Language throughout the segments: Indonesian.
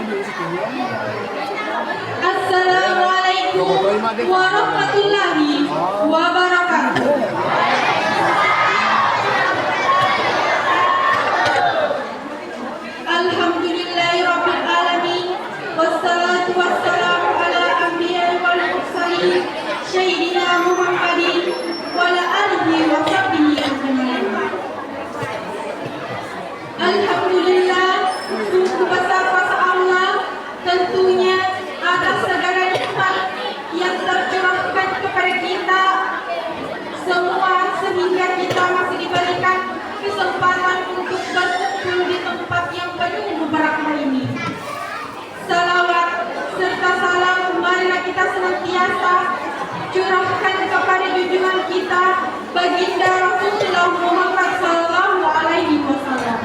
Assalamualaikum warahmatullahi wabarakatuh. Alhamdulillahirabbil alamin wassalatu wassalamu ala anbiya'i wal mursalin sayyidina Muhammadin wa ala alihi wa sahbihi ajmain. Alhamdulillah, sungguh besar kuasa Allah tentunya atas segala nikmat yang tercurahkan kepada kita semua, sehingga kita masih diberikan kesempatan untuk berkumpul di tempat yang penuh berkah ini. Salawat serta salam marilah kita senantiasa curahkan kepada junjungan kita baginda Rasulullah Muhammad sallallahu alaihi wasallam.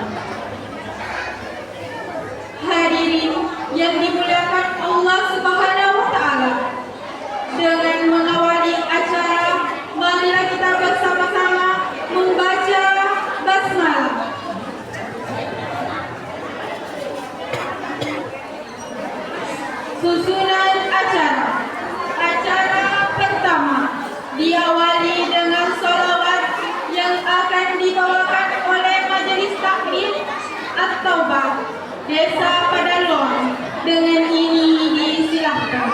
Hadirin yang dimuliakan Allah Subhanahu wa taala, dengan mengawali acara marilah kita bersama-sama membaca basmalah. Susunan acara pertama diawali dengan sholawat yang akan dibawakan oleh Majelis Taklim At-Taubah Desa Padalong. Dengan ini disilahkan.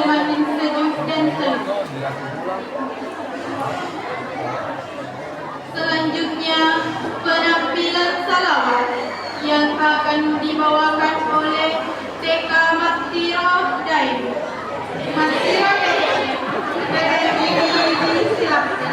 semakin sejuk dan teduh. Selanjutnya, penampilan salawat yang akan dibawakan oleh TK Matirah Daim. Matirah Daim, silakan.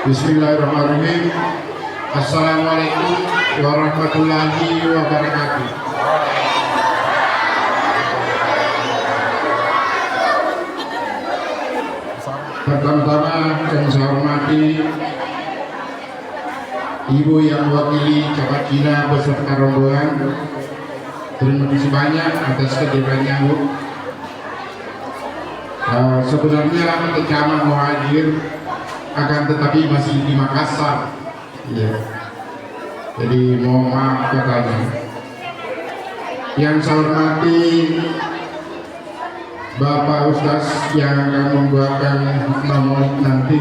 Bismillahirrahmanirrahim. Assalamualaikum warahmatullahi wabarakatuh. Pertama-tama yang saya hormati Ibu yang mewakili Camat Cina beserta rombongan, terima kasih banyak atas kehadirannya, Bu. Sebenarnya kita Camat mau hadir, akan tetapi masih di Makassar, ya. Jadi mohon maaf katanya. Yang saya hormati Bapak Ustaz yang akan membawakan hikmah maulid nanti,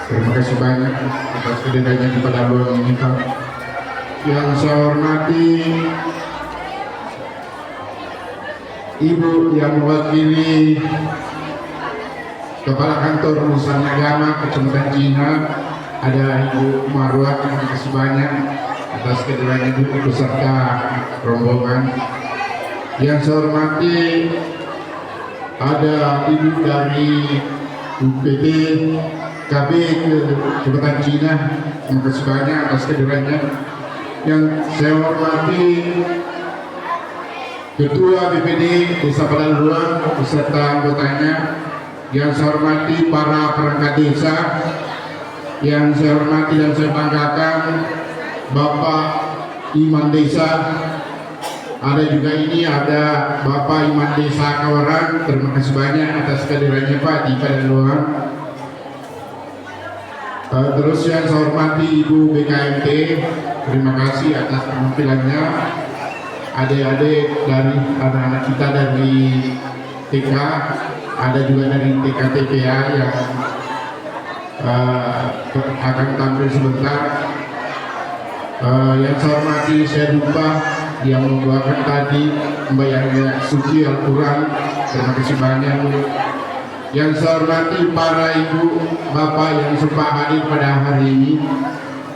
terima kasih banyak atas kehadirannya kepada ruang ini, Pak. Yang saya hormati Ibu yang mewakili Kepala Kantor Urusan Agama Kecamatan Cina, ada Ibu Marwah, terima kasih banyak atas kehadirannya Ibu beserta rombongan. Yang saya hormati ada Ibu dari UPT KB Kecamatan Cina, terima kasih banyak atas kehadirannya. Yang saya hormati Ketua BPD Desa Padalarang beserta anggotanya. Yang saya hormati para perangkat desa, yang saya hormati dan saya banggakan Bapak Imam Desa. Ada juga ini ada Bapak Imam Desa Kawaran, terima kasih banyak atas kehadirannya Pak di Padalarang. Terus yang saya hormati Ibu BKMT, terima kasih atas penampilannya. Adik-adik dari anak-anak kita dari TK, ada juga dari TKTPA yang akan tampil sebentar. Yang saya hormati, saya lupa yang membawakan tadi membayar suci Al-Quran, terima kasih banyak. Yang saya hormati para ibu bapak yang sempat hadir pada hari ini,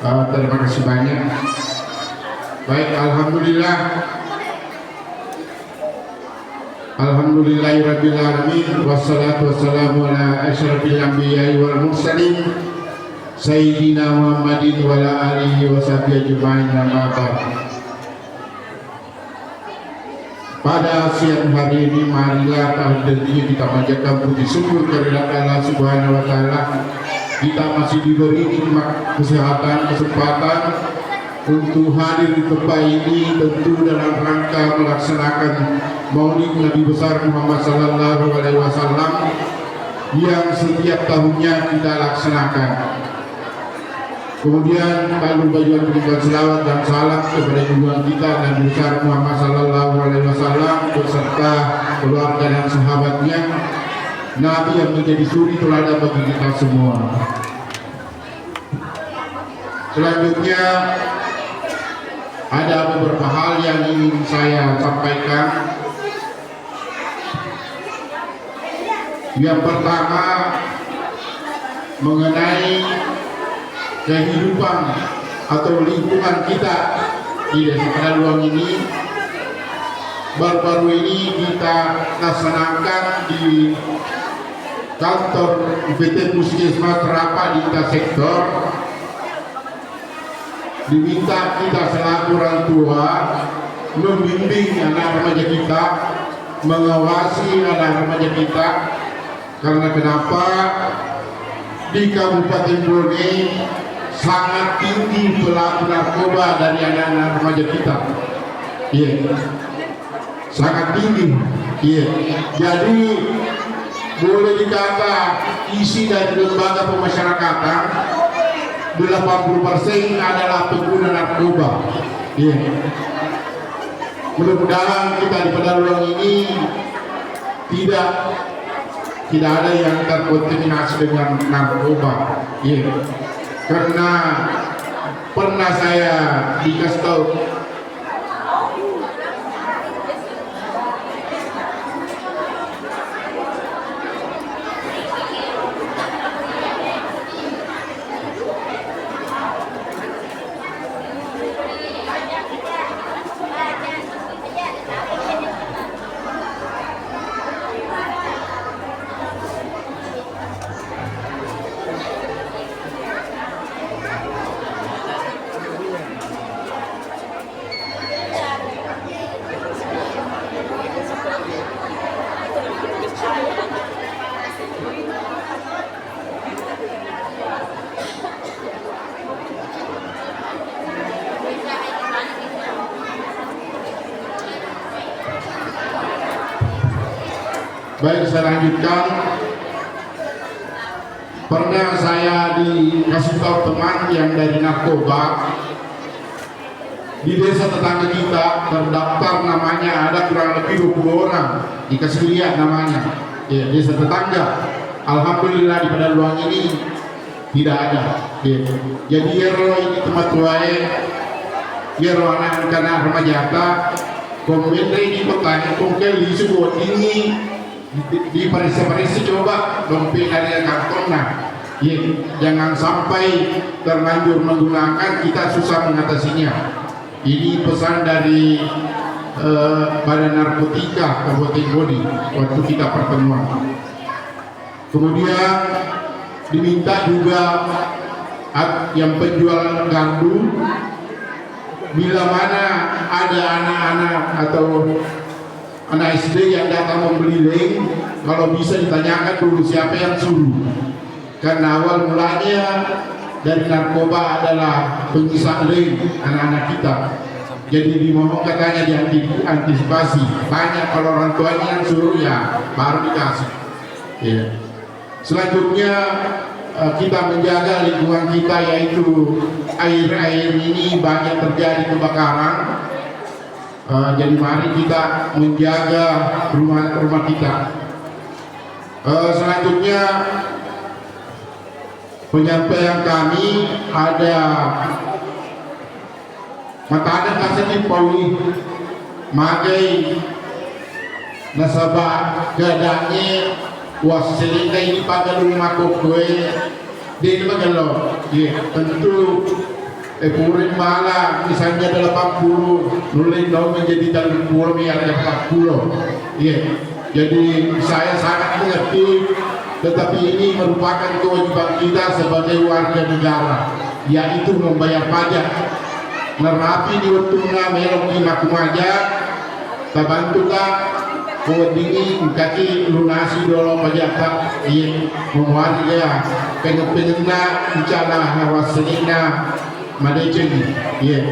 terima kasih banyak. Baik, alhamdulillah. Alhamdulillahirabbil alamin, wassalatu wassalamu ala asyrafil anbiya'i wal mursalin sayyidina Muhammadin wa ala alihi wa sahbihi ajma'in, amma ba'd. Pada siang hari ini marilah tentunya kita panjatkan puji syukur kepada Allah Subhanahu wa taala. Kita masih diberi nikmat kesehatan, kesempatan untuk hadir di tempat ini, tentu dalam rangka melaksanakan Maulid Nabi besar Muhammad sallallahu alaihi wasallam yang setiap tahunnya kita laksanakan. Kemudian lalu bagaimana berikan selawat dan salam kepada junjungan kita Nabi besar Muhammad sallallahu alaihi wasallam beserta keluarga dan sahabatnya, Nabi yang menjadi suri teladan bagi kita semua. Selanjutnya ada beberapa hal yang ingin saya sampaikan. Yang pertama mengenai kehidupan atau lingkungan kita di Desa Padalarang ini. Baru-baru ini kita laksanakan di kantor UPT Puskesmas rapat di lintas sektor. Diminta kita selaku orang tua membimbing anak remaja kita, mengawasi anak remaja kita. Karena kenapa? Di Kabupaten Bone sangat tinggi pelaku narkoba dari anak-anak remaja kita. Iya, sangat tinggi. Iya, jadi boleh dikata isi dari lembaga pemasyarakatan 80% adalah pengguna narkoba. Iya. Mudah-mudahan kita di Padalarang ini tidak ada yang terkontaminasi dengan narkoba. Iya. Karena pernah saya dikasih tahu Baik, saya lanjutkan. Pernah saya dikasih tahu teman yang dari narkoba, di desa tetangga kita terdaftar namanya ada kurang lebih 20 orang, dikasih lihat namanya, ya, desa tetangga. Alhamdulillah di Padaluang ini tidak ada, ya. Jadi yero ini tempat tuai, yero anak karena remaja komentre di kota kongkel isu buat ini di parisi coba dompet dari kantong. Nah, ya, jangan sampai terlanjur menggunakan, kita susah mengatasinya. Ini pesan dari Badan Narkotika Kabupaten Bodi waktu kita pertemuan. Kemudian diminta juga yang penjual gardu, bila mana ada anak-anak atau anak SD yang datang membeli link, kalau bisa ditanyakan dulu siapa yang suruh, karena awal mulanya dari narkoba adalah pengisian link anak-anak kita. Jadi dimohon katanya diantisipasi, banyak kalau orang tuanya yang suruh ya baru dikasih, ya. Selanjutnya kita menjaga lingkungan kita, yaitu air ini banyak terjadi kebakaran. Jadi mari kita menjaga rumah kita. Selanjutnya penyampaian kami ada matanya kasih Pauli magai nasabah gadanya wasilingga ini pada rumah kokoe dia magalo, ya tentu purin malah misalnya 80 nulin dong menjadi 30 miliar 40, ya. Jadi saya sangat mengerti, tetapi ini merupakan kewajiban kita sebagai warga negara, yaitu membayar pajak. Nerapi di waktunya melok di makumaja, kita bantulah dingin kaki lunasi dulu pajak tak, iya mewarga pengen-pengenna bicara hawaselina Madeceng, ya,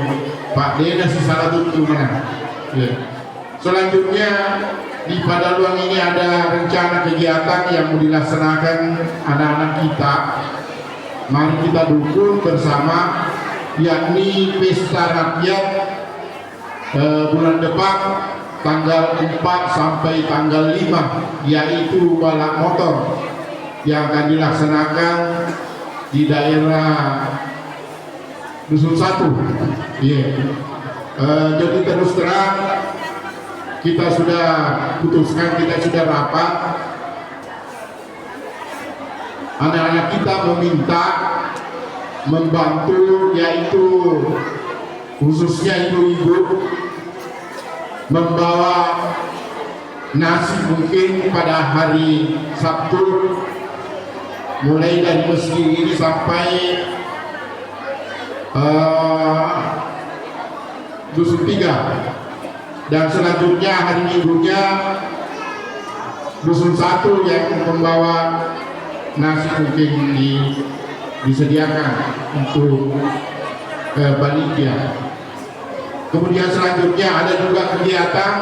Pak Dena si salah satu mana, ya. Selanjutnya di Padaluang ini ada rencana kegiatan yang mau dilaksanakan anak-anak kita. Mari kita dukung bersama, yakni pesta rakyat bulan depan tanggal 4 sampai tanggal 5, yaitu balap motor yang akan dilaksanakan di daerah Dusun 1, yeah. Jadi terus terang kita sudah putuskan, kita sudah rapat, anak-anak kita meminta membantu, yaitu khususnya ibu-ibu membawa nasi mungkin pada hari Sabtu, mulai dari masjid ini sampai Dusun 3, dan selanjutnya hari Minggunya Dusun 1 yang membawa nasi mungkin disediakan untuk panitia. Kemudian selanjutnya ada juga kegiatan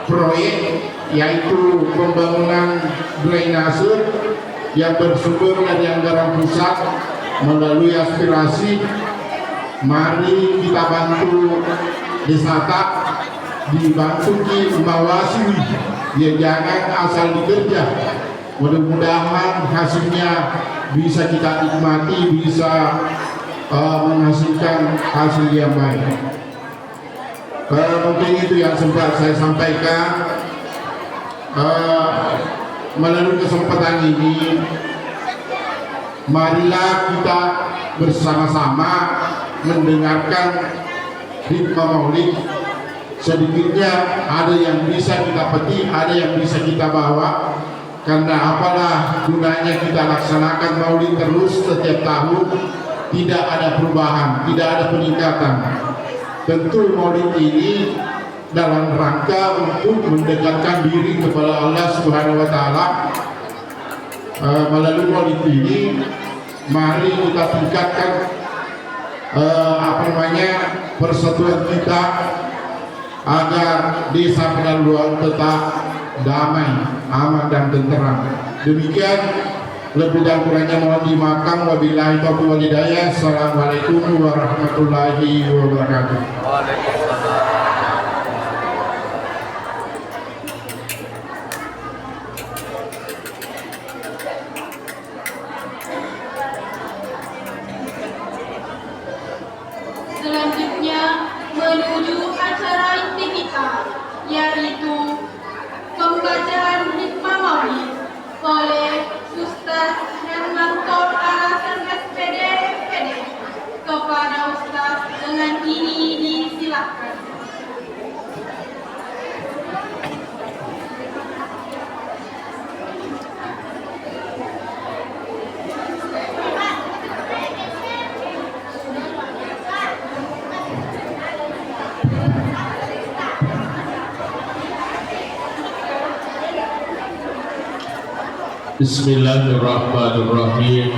proyek, yaitu pembangunan drainase yang bersumber dari anggaran pusat melalui aspirasi. Mari kita bantu desa Tak, dibantu di Mawasili, ya jangan asal dikerja. Mudah-mudahan hasilnya bisa kita nikmati, bisa menghasilkan hasil yang baik. Mungkin itu yang sempat saya sampaikan. Melalui kesempatan ini, marilah kita bersama-sama mendengarkan hikmah maulid. Sedikitnya ada yang bisa kita petik, ada yang bisa kita bawa. Karena apalah gunanya kita laksanakan maulid terus setiap tahun, tidak ada perubahan, tidak ada peningkatan. Tentu maulid ini dalam rangka untuk mendekatkan diri kepada Allah Subhanahu wa Ta'ala. Melalui maulid ini, mari kita tingkatkan persatuan kita agar desa Padaluang tetap damai, aman dan tenteram. Demikian lebih dan kurangnya mohon dimaafkan. Wabillahi taufiq wal hidayah. Assalamualaikum warahmatullahi wabarakatuh. Selanjutnya menuju acara inti kita, yaitu pembacaan hikmah maulid oleh Ustaz Hermanto Alasan SPD FPD. Kepada Ustaz dengan ini disilakan. Bismillahirrahmanirrahim.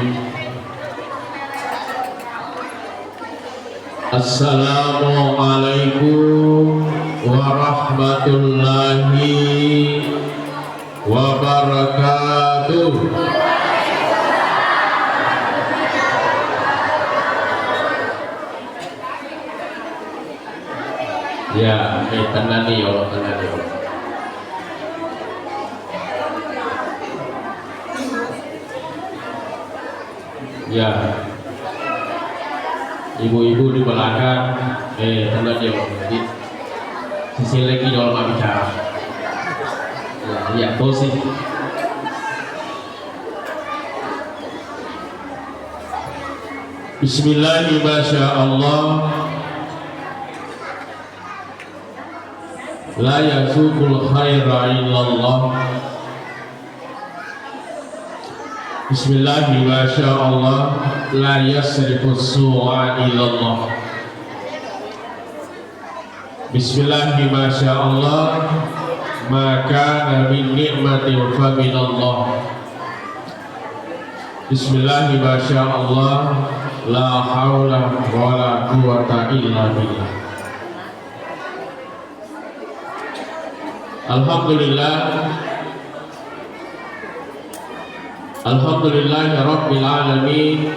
Assalamualaikum warahmatullahi wabarakatuh. Ya, tenang nih, tenang nih. Ya, ibu-ibu di belakang, tenang dia, sisi lagi dalam bicara. Ya, posisi. Bismillahirrahmanirrahim. La yasukul khaira illallah. Bismillahirrahmanirrahim. La yasrifus su'a illallah. Bismillahirrahmanirrahim. Ma kana min ni'matin fa minallah. Bismillahirrahmanirrahim. La haula wa la quwwata illa billah. Alhamdulillah Rabbil Alamin.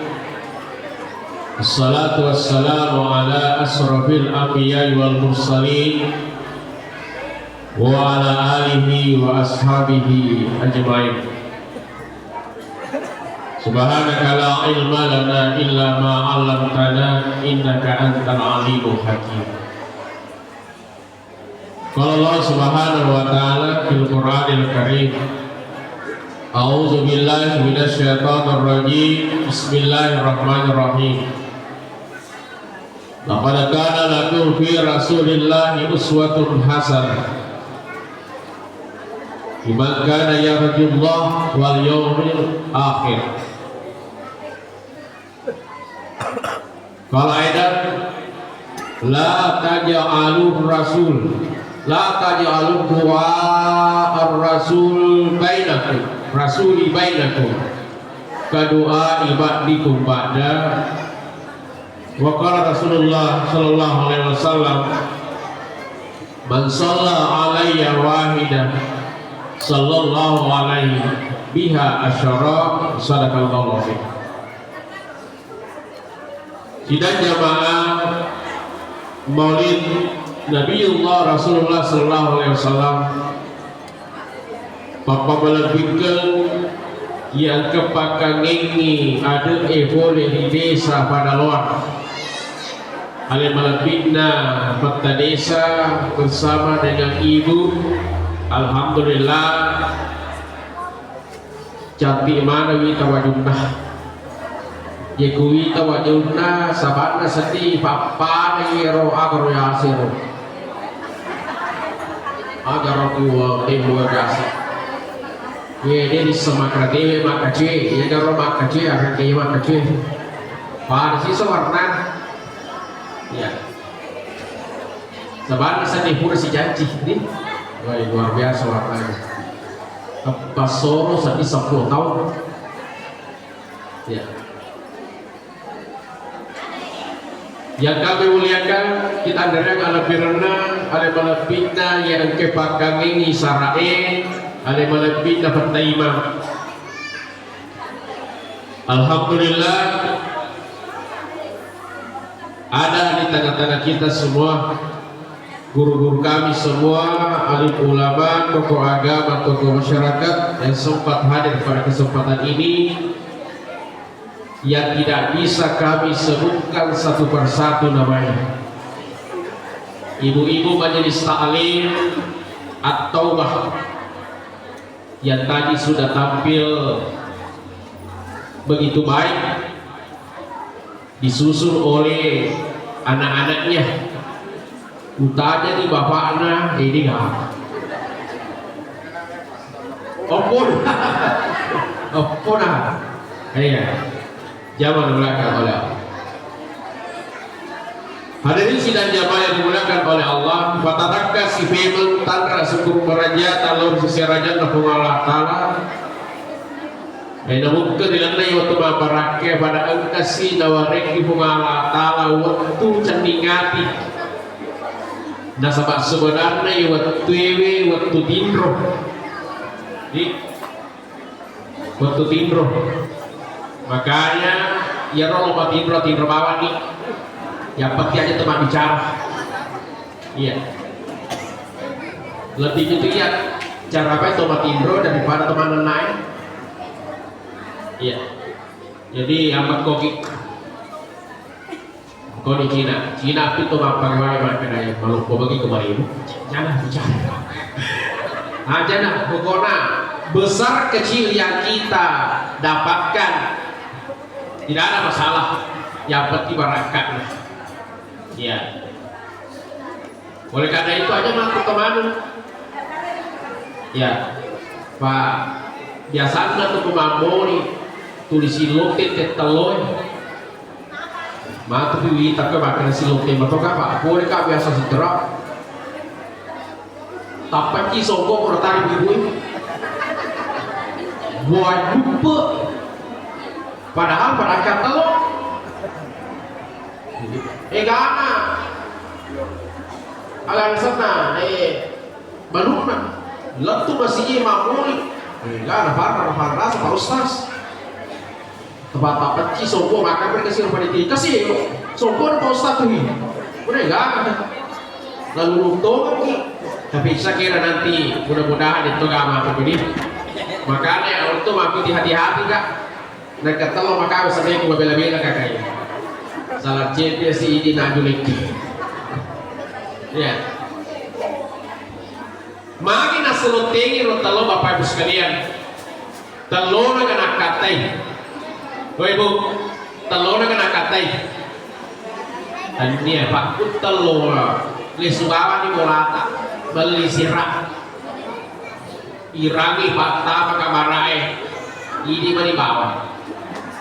Assalatu wassalamu ala asrafil anbiya'i wal mursalin wa ala alihi wa ashabihi ajma'in. Subhanaka la ilma lana illa ma 'allamtana innaka antal alimul hakim. Qala Allah Subhanahu wa ta'ala fil Qur'anil Karim. A'udzu billahi minasy syaithanir rajim. Bismillahirrahmanirrahim. Laqad kana lakum fi Rasulillahi uswatun hasanah liman kana yarjullaha wal yawmil akhir. Qala aidan la taj'alur rasul la taj'alu du'a ar-rasul bainakum rasuli bainakum kadua ibadikum ba'da. Wa qala Rasulullah sallallahu alaihi wasallam man shalla alayya wahidan sallallahu alaihi biha asyara sadaqallahu alaihi. Sidang jamaah Maulid Nabiullah Rasulullah sallallahu alaihi wasallam Papa melebihkan yang kepakangengi ada boleh di desa pada luar ale melebihna peta desa bersama dengan ibu. Alhamdulillah cantik mana wita wajunah ya kuwita wajunah sabarna sedih papa niro agar yasir agar aku timbul kasih ya dia semakrate makace ya daro makace akan kaya makace pada sisa warna ya sabarna sedih pura si janji nih. Wah, luar biasa warnanya. Pas Solo sampai 10 tahun. Ya. Yang kami muliakan, kita andalkan ala firna, ala malapitna yang kepakangin Israel, ala malapitna pertaima. Alhamdulillah, ada di tengah-tengah kita semua, guru-guru kami semua, alim ulama, tokoh agama, tokoh masyarakat yang sempat hadir pada kesempatan ini, yang tidak bisa kami sebutkan satu persatu namanya. Ibu-ibu majelis ta'lim At-Taubah yang tadi sudah tampil begitu baik, disusul oleh anak-anaknya. Utanya di bapaknya ini enggak. Ompun. Iya. Zaman dimuliakan oleh Allah. Hadirin sidang jamaah yang dimuliakan oleh Allah, fataraka si femen tanra syukur meraja talor sisi raja nafung Allah Ta'ala. Namun kedilanna waktu mabarake pada angkasi nawarek ibung Allah Ta'ala waktu cendingati. Nasabak sebenarnya waktu tindro. Waktu tindro. Makanya ya roh lomba tindro bawah nih. Yang penting aja teman bicara. Iya. Lebih itu ya cara apa itu teman tindro daripada teman lain. Iya. Jadi amat koki. Kau di Cina itu apa bagaimana ya kalau kau bagi kemarin jangan bicara. Jangan pokoknya besar kecil yang kita dapatkan tidak ada masalah, yang penting barakat. Ya. Oleh karena itu aja mampu kemana? Ya, Pak. Biasanya tuh pemamori tulis silote teteloy. Matu piwi tapi makan silote matok apa? Boleh kah biasa seterap? Tapi kisah kok tarik ibu. Buat lupa. Padahal barakat telur. Gana. Alang sana, baluna. Letu masih mamuli. Gana parah rasa Pak Ustaz. Tempat apa sih sopo makan mereka sih pada diri kasih sopo Pak Ustaz tuh. Udah gana. Lalu untung tapi saya kira nanti mudah-mudahan itu gak mampu ini. Makanya untuk mampu hati-hati kak. Mereka telur maka sebenarnya aku bela-bela kakaknya. Salah cepet si ini najulik. Ya. Magi naselotengi ro telur bapak ibu sekalian. Telur dengan katai. Oh ibu, telur dengan katai. Dan ini ya pak, telur lisubawa di bolata, beli sirah. Irangi fakta maka marae. Ini mani bawah.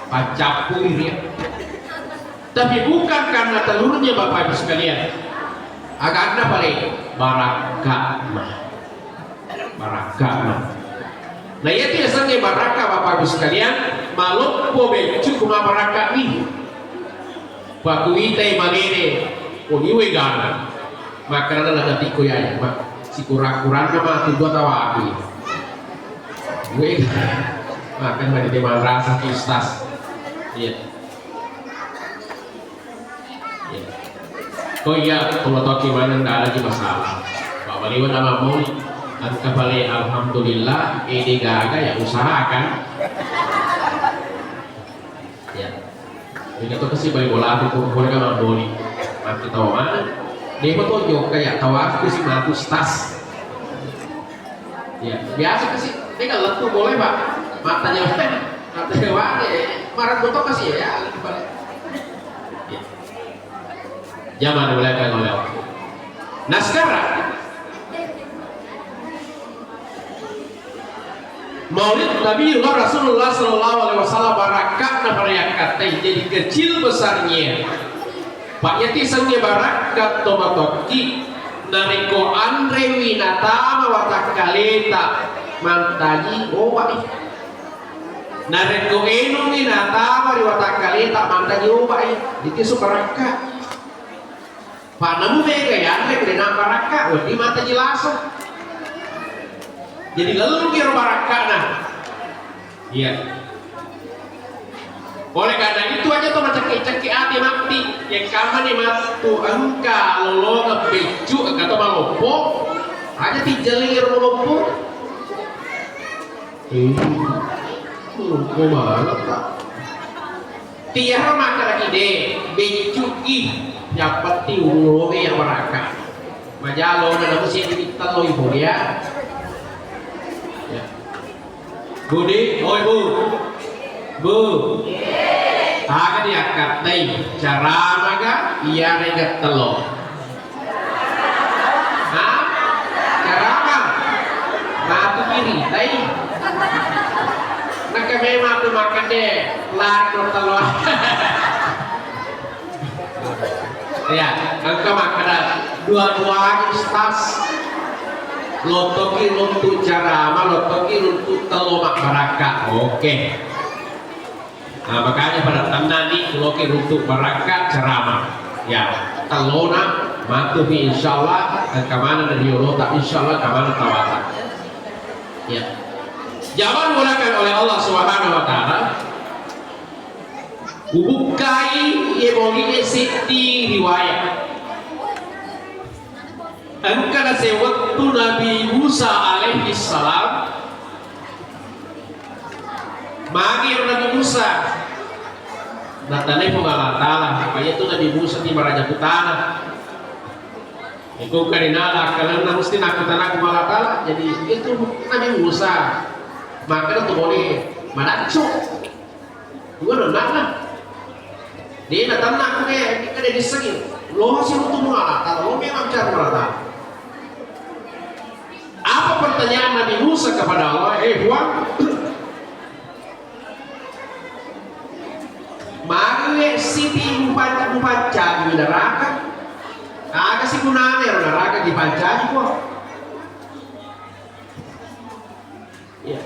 Pacapu ini, tapi bukan karena telurnya bapak ibu sekalian. Agaknya paling barakah. Nah itu biasanya barakah bapak ibu sekalian. Maluk bobe cukup barakah nih. Baku itai malene, iwe gana. Maka ada tiku ya, mak si kurang-kurang sama tujuh tawaku. Iwe makan bagi teman rasa kistas. Iya. Kau iya kalau tahu gimana nggak ada masalah. Pak Baliwan nama mau angka balik alhamdulillah ini gagal ya usahakan. Ya. Jadi itu kasih balik bola aku boleh kan boli. Nanti tahu mana? Dia betul juga kayak tahu aku sih mampu stas. Ya biasa kasih. Ini kalau tuh boleh pak matanya marah betul kasih ya. Zaman dimuliakan oleh Allah. Nah sekarang Maulid Nabi Rasulullah Sallallahu Alaihi Wasallam barakatna barakatai jadi kecil besarnya. Pak Yati sangnya barakat tomatoki nariko Andre Winatama watakaleta mantaji obai. Nariko Eno Winatama watakaleta mantaji obai. Itu barakat. panamu mega ya andre kena baraka wadi mata jelaso jadi lalu kira baraka nah iya oleh karena itu aja tuh cekik-cekik hati mati yang kamu nih mas tuh engka lolo ngebeju atau malopo aja tijelir malopo malopo banget tak tiara makan ide beju yang penting ulobe yang baraka majalo na mesti kita loy bo ya Budi, oi bu aga diangkat deh cara maga iya regat telur hah cara apa matu kiri deh nak memang aku makan deh lari telur ya engkau makan dua-duanya stas lotoki untuk jarama lotoki untuk telur baraka oke. Nah makanya pada tanda nih loki untuk baraka jarama ya telona matuhi insyaallah kemana dari yolota insyaallah kemana tawata ya jangan menggunakan oleh Allah Subhanahu Wa Taala bukai yebongi siti riwayat engkau sewaktu Nabi Musa alaihi salam magir Nabi Musa datangnya pengalat Allah makanya itu Nabi Musa di Raja Putana itu karinala kalian mesti nakutan aku pengalat Allah jadi itu Nabi Musa maka itu boleh manakso juga nonton lah dia datang aku kayak ada di segi lo hasil untuk pengalat Allah lo memang cara pengalat Allah apa pertanyaan Nabi Musa kepada Allah Tuhan Magwe siti mupanca di neraka kagak sih gunanya neraka dipancani kok ya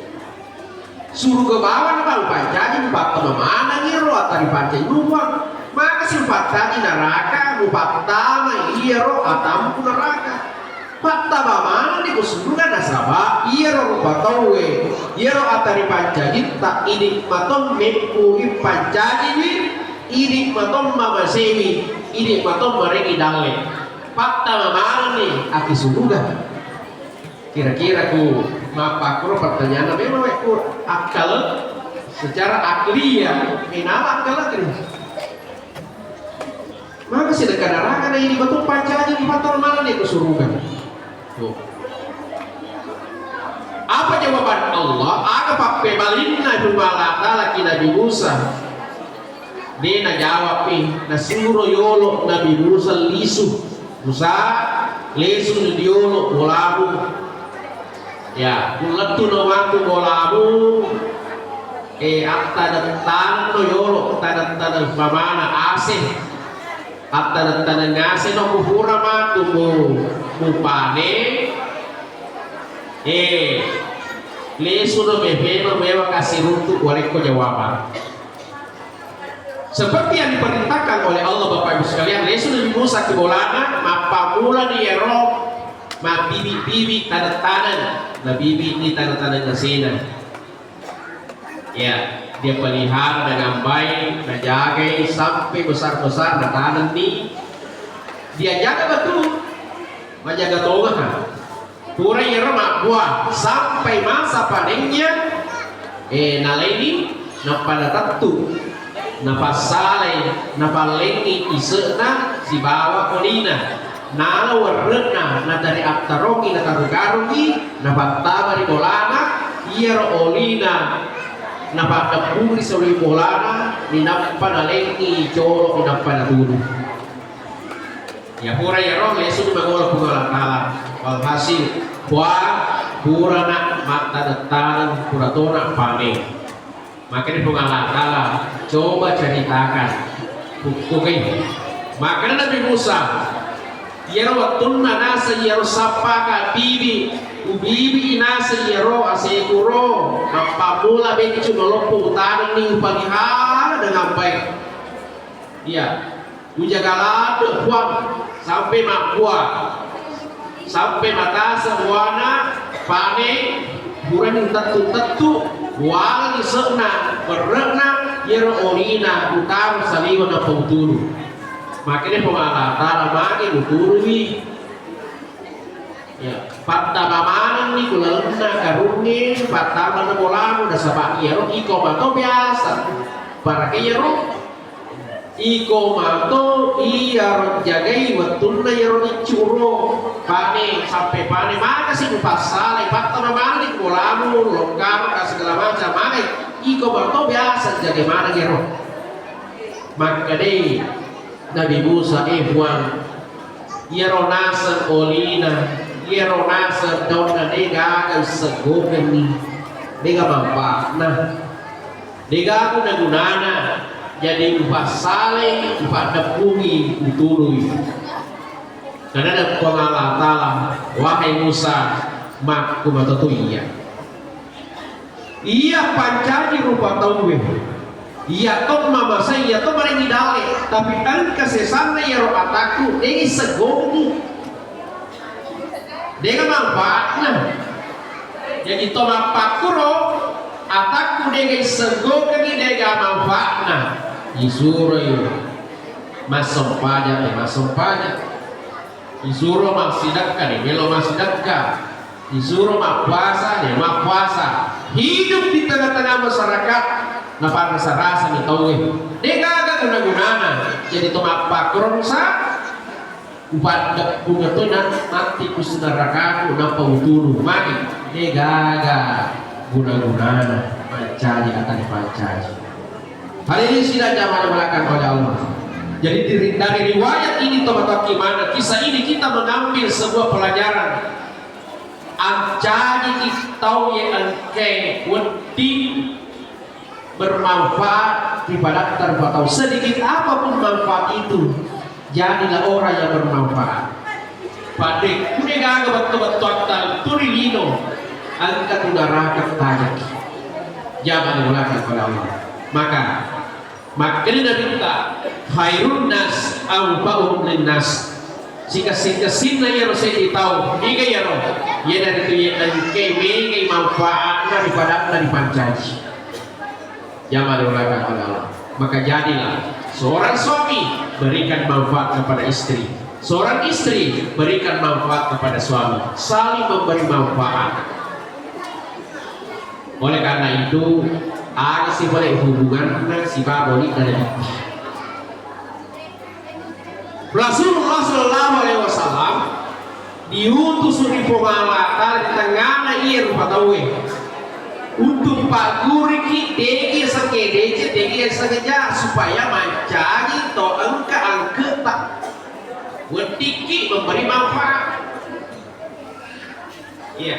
suruh ke bawah nih baru pancani mupat mana ngiro atau dipancani lupa maka sih pancani neraka mupat tama iro atau neraka Patta mana nih kusungan nasaba iro rupa tawe iro atari pancani tak ini maton mekuri pancani wi ini maton mama sewi ini maton mereka dalle patta mana nih aki suruga kira-kira ku mapakro pertanyaan memang ku akal secara akliya kenapa akal lagi maka sedekah neraka ini maton pancani di paton mana nih kusuruga apa jawaban Allah? Aga pakai balinna jumalata laki Nabi Musa. Dia na jawab na suro yolo Nabi Musa lisu. Musa lisu di yolo bolamu. Ya, kulatu no waktu bolamu. Atta dan no yolo tan mamana asih. Atta dan ngasih no kuhura matumu. Mupane lesu no mewa kasih untuk waleko jawaban seperti yang diperintahkan oleh Allah Bapak Ibu sekalian lesu Nabi Musa kebolana mapamula ni ero ma bibi tanda-tanda na bibi ni tanda-tanda nasina ya dia pelihara dengan baik dan jaga sampai besar-besar na tanam ni dia jaga betul menjaga tonga pura yerma buah sampai masa panennya naleni napada tatu napasale napalengi isena si bawa kolina nala warna na dari aktaroki na karugarugi napatama di bolana iero olina napakapuri sa bolana ninapanalengi joro ninapana dulu ya pura ya roh lesu magola pungalan alam walhasil pura nak mata detan pura tona paling makanya pungalan alam coba ceritakan bukuin makanya Nabi Musa ya waktu nasa ya sapaka bibi ubibi nasa ya asekuro mapamula begitu nolopo tanang ni upalihara dengan baik ya Ujagala puan sampai makbuat sampai mata semuanya pane buran tentu wal di sana berrenang yero orina utar saliwa na pauturu makanya pengalatan lagi uturu wi ya patta mamanan ni kulalena karuni patta mana bola udah sabak yero iko mato biasa para yero iko mato iya jagai betul na yero dicuro pane sampai pane mana sih pasal patta mamanan ni kulamu longkar segala macam mana iko mato biasa jagai mana yero makanya Nabi Musa buang yero nasa olina yero nasa dona nega akan segokan ni nega manfaatna nega guna gunana jadi upah saleh upah depungi utului karena ada Allah Ta'ala wahai Musa mak kumatoto iya pancari rupa tauwe iya toh mama saya iya toh mari dale tapi angka sesana ya roh ataku ini segomu dengan manfaatnya jadi toh mapakuro ataku dengan segokan ini dengan manfaatnya disuruh masuk pajak disuruh maksidakkan melo maksidakkan disuruh puasa hidup di tengah-tengah masyarakat napa rasa-rasa ni tahu dia kagak guna-gunana jadi tomak pakron sa upat punya tu nanti kusenarakaku napa uturu magi dia kagak guna-gunana pancari akan pancari hari ini sudah zaman melakukan oleh Allah jadi dari riwayat ini tomak gimana kisah ini kita mengambil sebuah pelajaran anjani tahu yang angke wedi bermanfaat ibadat terbatau sedikit apapun manfaat itu jadilah orang yang bermanfaat pada kuda betul-betul turi lino angkat neraka tajak jangan dimulakan oleh Allah maka ini Nabi kita khairun nas anfa'uhum linnas jika sinna ya Rasul tahu jika ya roh ya dari itu ya dari manfaat daripada dari pancaji jangan dilakukan oleh Allah maka jadilah seorang suami berikan manfaat kepada istri seorang istri berikan manfaat kepada suami saling memberi manfaat oleh karena itu ada sih boleh hubungan si baboli dan Rasulullah Sallallahu Alaihi Wasallam diutus di pengalatan di tengah ia rupa tahu untuk Pak Guriki degi sekedece degi sekeja supaya mencari to angka tak wediki memberi manfaat iya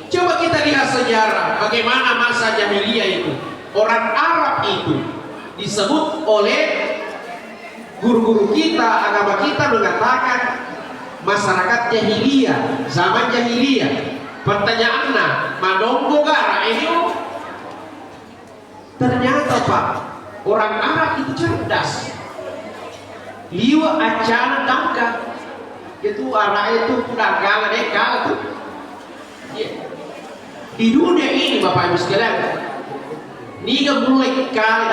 coba kita lihat sejarah bagaimana masa jahiliyah itu orang Arab itu disebut oleh guru-guru kita agama kita mengatakan masyarakat jahiliyah zaman jahiliyah pertanyaannya manonggo gara ini ternyata Pak orang Arab itu cerdas liwa acana dangka itu arah itu pedagang kalah tuh di dunia ini Bapak Ibu sekalian niga mulai kali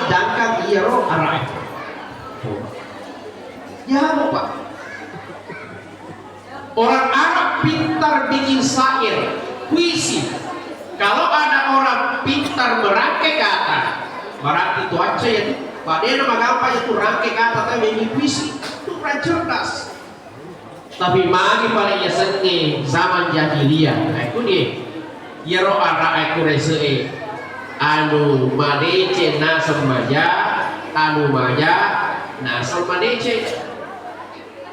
dangkal iya roh arah ya Pak orang Arab pintar bikin syair, puisi. Kalau ada orang pintar merangkai kata, berarti itu aja ya tuh. Padahal nama apa itu rangkai kata tapi bikin puisi itu orang cerdas. Tapi magi pada ya senge zaman jahiliyah, aku dia, ya roh arah aku resee, anu madece nasam maja, anu maja nasam madece,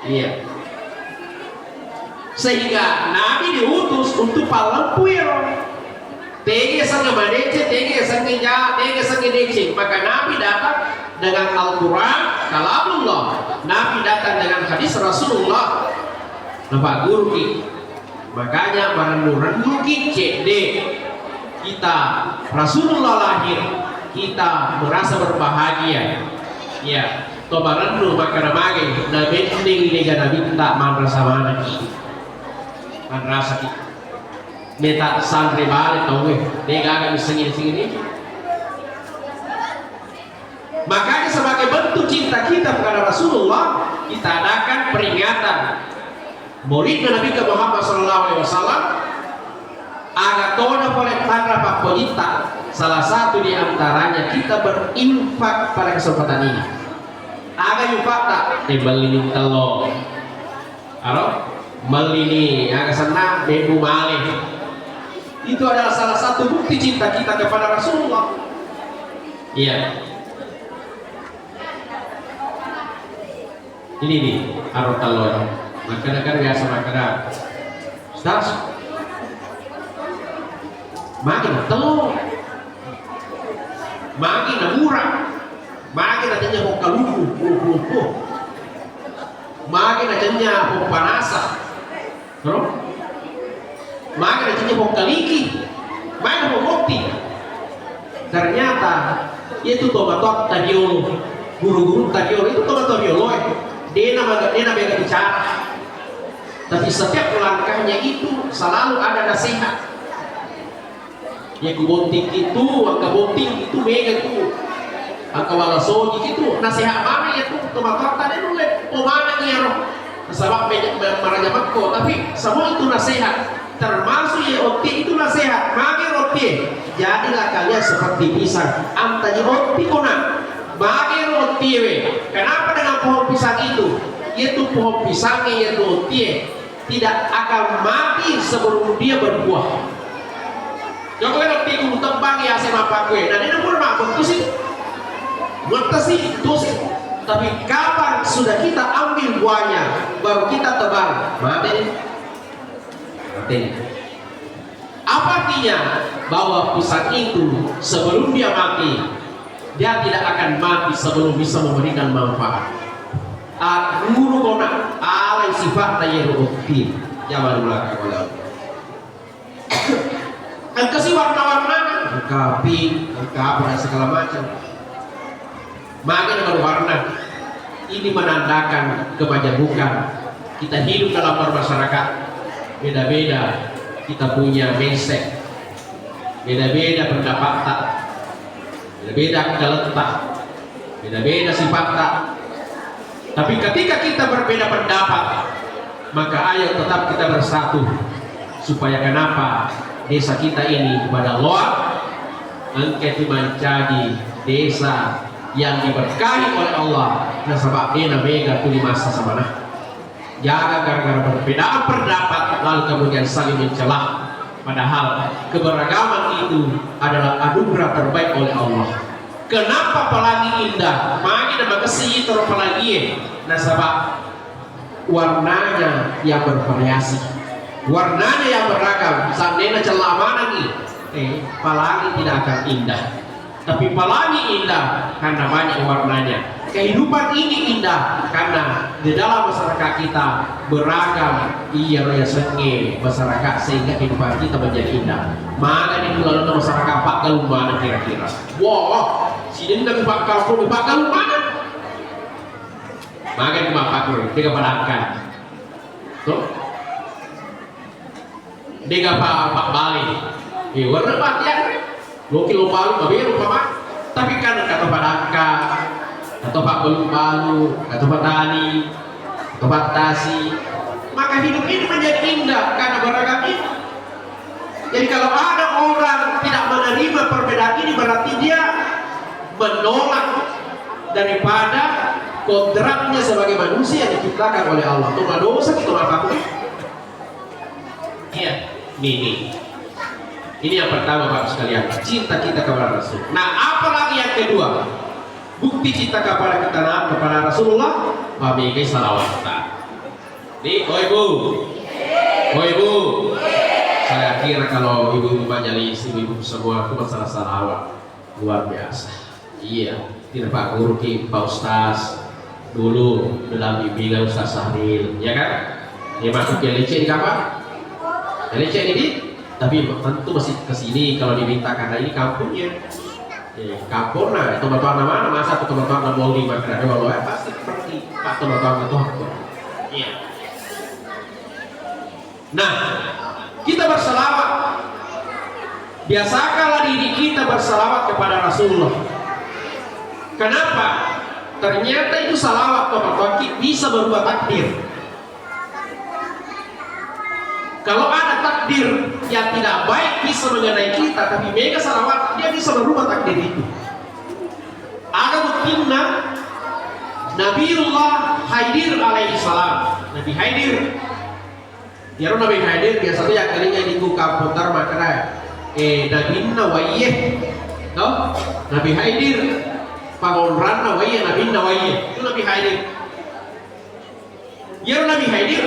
iya. Sehingga Nabi diutus untuk palempuir tege sange madece, tege sange ja, tege sange dece. Maka Nabi datang dengan Al-Quran kalamullah, Nabi datang dengan hadis Rasulullah nampak guru ki. Makanya merenung ki cede kita Rasulullah lahir kita merasa berbahagia Ya, tobaran lu makan mage, na bending lega na binta madrasah mana ki, madrasah ki, meta santri balik tau gue, lega agak disengin-sengin. Makanya sebagai bentuk cinta kita kepada Rasulullah, kita adakan peringatan Maulid Nabi Muhammad SAW. Agar toda boleh tanpa pakojita. Salah satu di antaranya kita berinfak pada kesempatan ini. Aga infak tak? Beli telur. Aro? Melini agak senang bebu malih. Itu adalah salah satu bukti cinta kita kepada Rasulullah. Iya. Ini nih, aro telur. Makan biasa makan. Ustaz, makin telur, makin murah, makin adanya hokaluku, makin adanya hokanasa, makin adanya hokaliki, makin hokoti. Ternyata itu tomatot tabiolo, guru-guru tabiolo itu tomatot tabiolo. Dia nama bicara, tapi setiap langkahnya itu selalu ada nasihat. Ya kubonting itu, angka bonting itu mega itu, angka walasoji itu nasihat mana ya tuh tomatot tadi nulis pomana nih roh, sebab marahnya makko, tapi semua itu nasihat, termasuk ya roti itu nasihat, mage roti, jadilah kalian seperti pisang, antanya roti kona. Bagi roti we, kenapa dengan pohon pisang itu? Yaitu pohon pisangnya yaitu roti tidak akan mati sebelum dia berbuah. Jangan roti itu tembang ya sama pak gue. Dan ini pun mampu sih, sih. Tapi kapan sudah kita ambil buahnya, baru kita tebang, mati. Apa artinya? Bahwa pisang itu sebelum dia mati, dia tidak akan mati sebelum bisa memberikan manfaat. Guru kona alai sifat daya roti zaman belakang oleh kan kasih warna-warna, kapi, apa segala macam. Maka dengan warna ini menandakan kemajemukan. Kita hidup dalam bermasyarakat, beda-beda. Kita punya mindset, beda-beda pendapat tak. Beda-beda kita letak, beda-beda sifat tak. Tapi ketika kita berbeda pendapat, maka ayo tetap kita bersatu. Supaya kenapa desa kita ini kepada Allah engkau menjadi desa yang diberkahi oleh Allah. Nah sebab dia mega tu di masa samana. Jangan gara-gara perbedaan pendapat lalu kemudian saling mencelah. Padahal keberagaman itu adalah anugerah terbaik oleh Allah. Kenapa apalagi indah? Magi nama kesih terus apalagi. Nah sebab warnanya yang bervariasi, warnanya yang beragam. Seandainya celah mana nih? Apalagi tidak akan indah. Tapi apalagi indah karena banyak warnanya. Kehidupan ini indah karena di dalam masyarakat kita beragam iya raya senge masyarakat sehingga kehidupan kita menjadi indah. Mana di dalam masyarakat Pak Galung mana kira-kira? Wah, sini dari Pak Galung mana? Maka di Pak Galung dia kepadangkan. Tuh, dia Pak Bali. Warna Pak ya, lo kilo balu, tapi lupa Pak. Tapi kan kata padangkan. Atau Pak Balu, atau Pak Tani, atau Pak Tasi, maka hidup ini menjadi indah karena beragam ini. Jadi kalau ada orang tidak menerima perbedaan ini berarti dia menolak daripada kodratnya sebagai manusia yang diciptakan oleh Allah. Itu dosa kita apapun. Iya, ini yang pertama Bapak sekalian, cinta kita kepada Rasul. Nah, apalagi yang kedua? Bukti cinta kepada kita kepada Rasulullah, mamikai salawat. Nih, oh ibu, saya kira kalau ibu-ibu majelis, ibu-ibu semua itu masalah salawat luar biasa. Iya, tidak Pak Guru, Pak Ustaz dulu dalam bimbingan Ustaz Sahril, ya kan? Dia masuk ke LC di kapan? LC ini, tapi tentu masih kesini kalau diminta karena ini kampungnya. kampung nah teman-teman mana masa teman-teman mau di makan walau pasti seperti pak teman-teman itu iya. Nah kita berselawat, biasakanlah diri kita berselawat kepada Rasulullah. Kenapa? Ternyata itu salawat teman-teman bisa berubah takdir. Kalau ada takdir yang tidak baik bisa mengenai kita, tapi mega salawat dia bisa berubah takdir itu. Ada buktinya Nabiullah Haidir alaihi salam. Nabi Haidir, ya Nabi Haidir biasanya yang kalinya di kampung makanya Nabi Nawaiyyah, no? Nabi Haidir pangonran Nawaiyyah, Nabi Nawaiyyah itu Nabi Haidir. Ya Nabi Haidir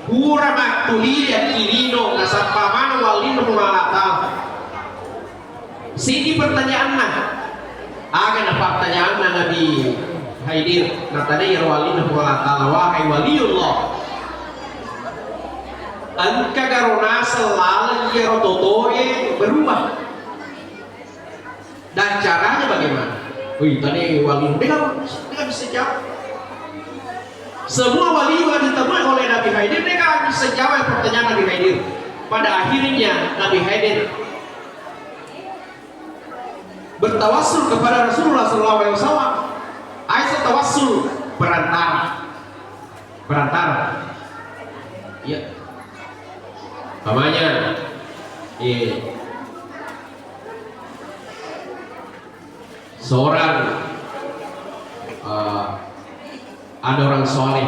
Hura maktuli ya kirino nasapamana walino mumalata. Sini pertanyaannya. Akan apa pertanyaannya Nabi Haidir? Natanya ya walino mumalata wahai waliullah. Angka karona selalu ya rototoe berubah. Dan caranya bagaimana? Wih tadi wali dia bisa jawab. Semua wali yang ditemui oleh Nabi Haidir mereka bisa jawab pertanyaan Nabi Haidir. Pada akhirnya Nabi Haidir bertawassul kepada Rasulullah SAW. Aisyah tawassul perantara. Ya. Namanya seorang ada orang soleh,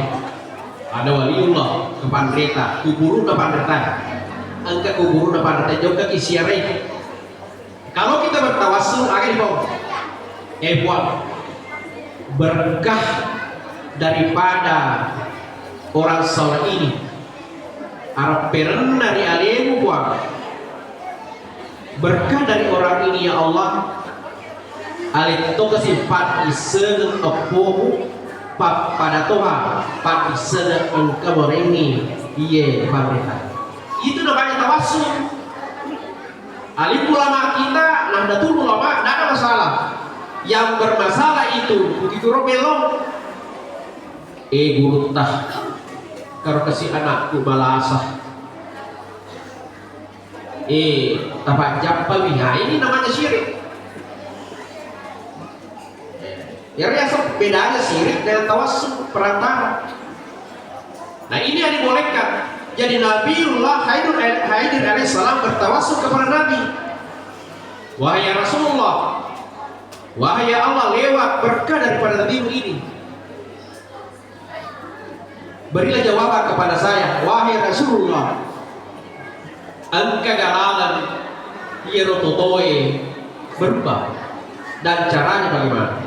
ada waliullah ke pandreta, kuburu ke pandreta, angka kuburu ke pandreta juga kisiarai. Kalau kita bertawassul akan buat berkah daripada orang soleh ini. Arab pernah dari alemu buat berkah dari orang ini ya Allah. Alit itu kesimpan iseng opomu pada Tuhan pada sedang engkau ini iya pemerintah itu namanya tawassul. Alim ulama kita nahdlatul ulama tidak ada masalah. Yang bermasalah itu begitu robelong guru tah karo kasih anakku balasah tapak jampal ini namanya syirik. Ya bedanya syirik dengan tawassul perantara. Nah ini yang dibolehkan. Jadi Nabiullah Haidir alaihissalam bertawassul kepada Nabi. Wahai Rasulullah, wahai Allah, lewat berkah daripada Nabi ini, berilah jawaban kepada saya. Wahai Rasulullah, angka galalan yerototoe berubah dan caranya bagaimana?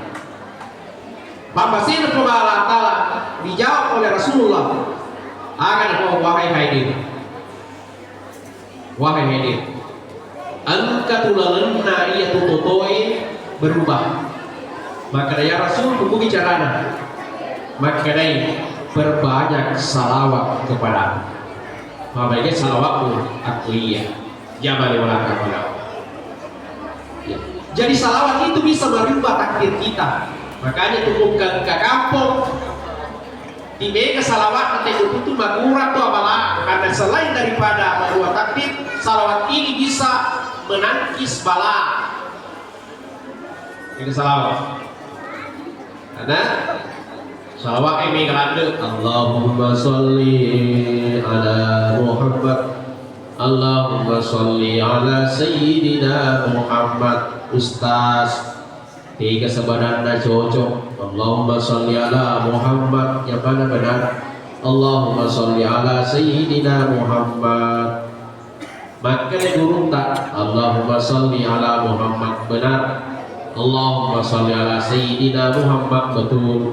Bapak Sina Allah Ta'ala dijawab oleh Rasulullah akan wahai Haidir, wahai Haidir, angka tulalenna iya tutotoe berubah. Maka ya Rasul buku bicarana, maka dari berbanyak salawat kepada Bapak salawatku akliyah jamal walaka wala. Jadi salawat itu bisa merubah takdir kita. Makanya tubuhkan ke kampung di mega salawat nanti itu makurat tuh apalah, karena selain daripada merubah takdir, salawat ini bisa menangkis bala. Ini salawat karena salawat ini kelanda Allahumma sholli ala Muhammad, Allahumma sholli ala Sayyidina Muhammad. Ustaz tiga sebenarnya cocok. Allahumma sholli ala Muhammad, yang mana benar? Allahumma sholli ala Sayyidina Muhammad. Maka guru tak Allahumma sholli ala Muhammad benar. Allahumma sholli ala Sayyidina Muhammad betul.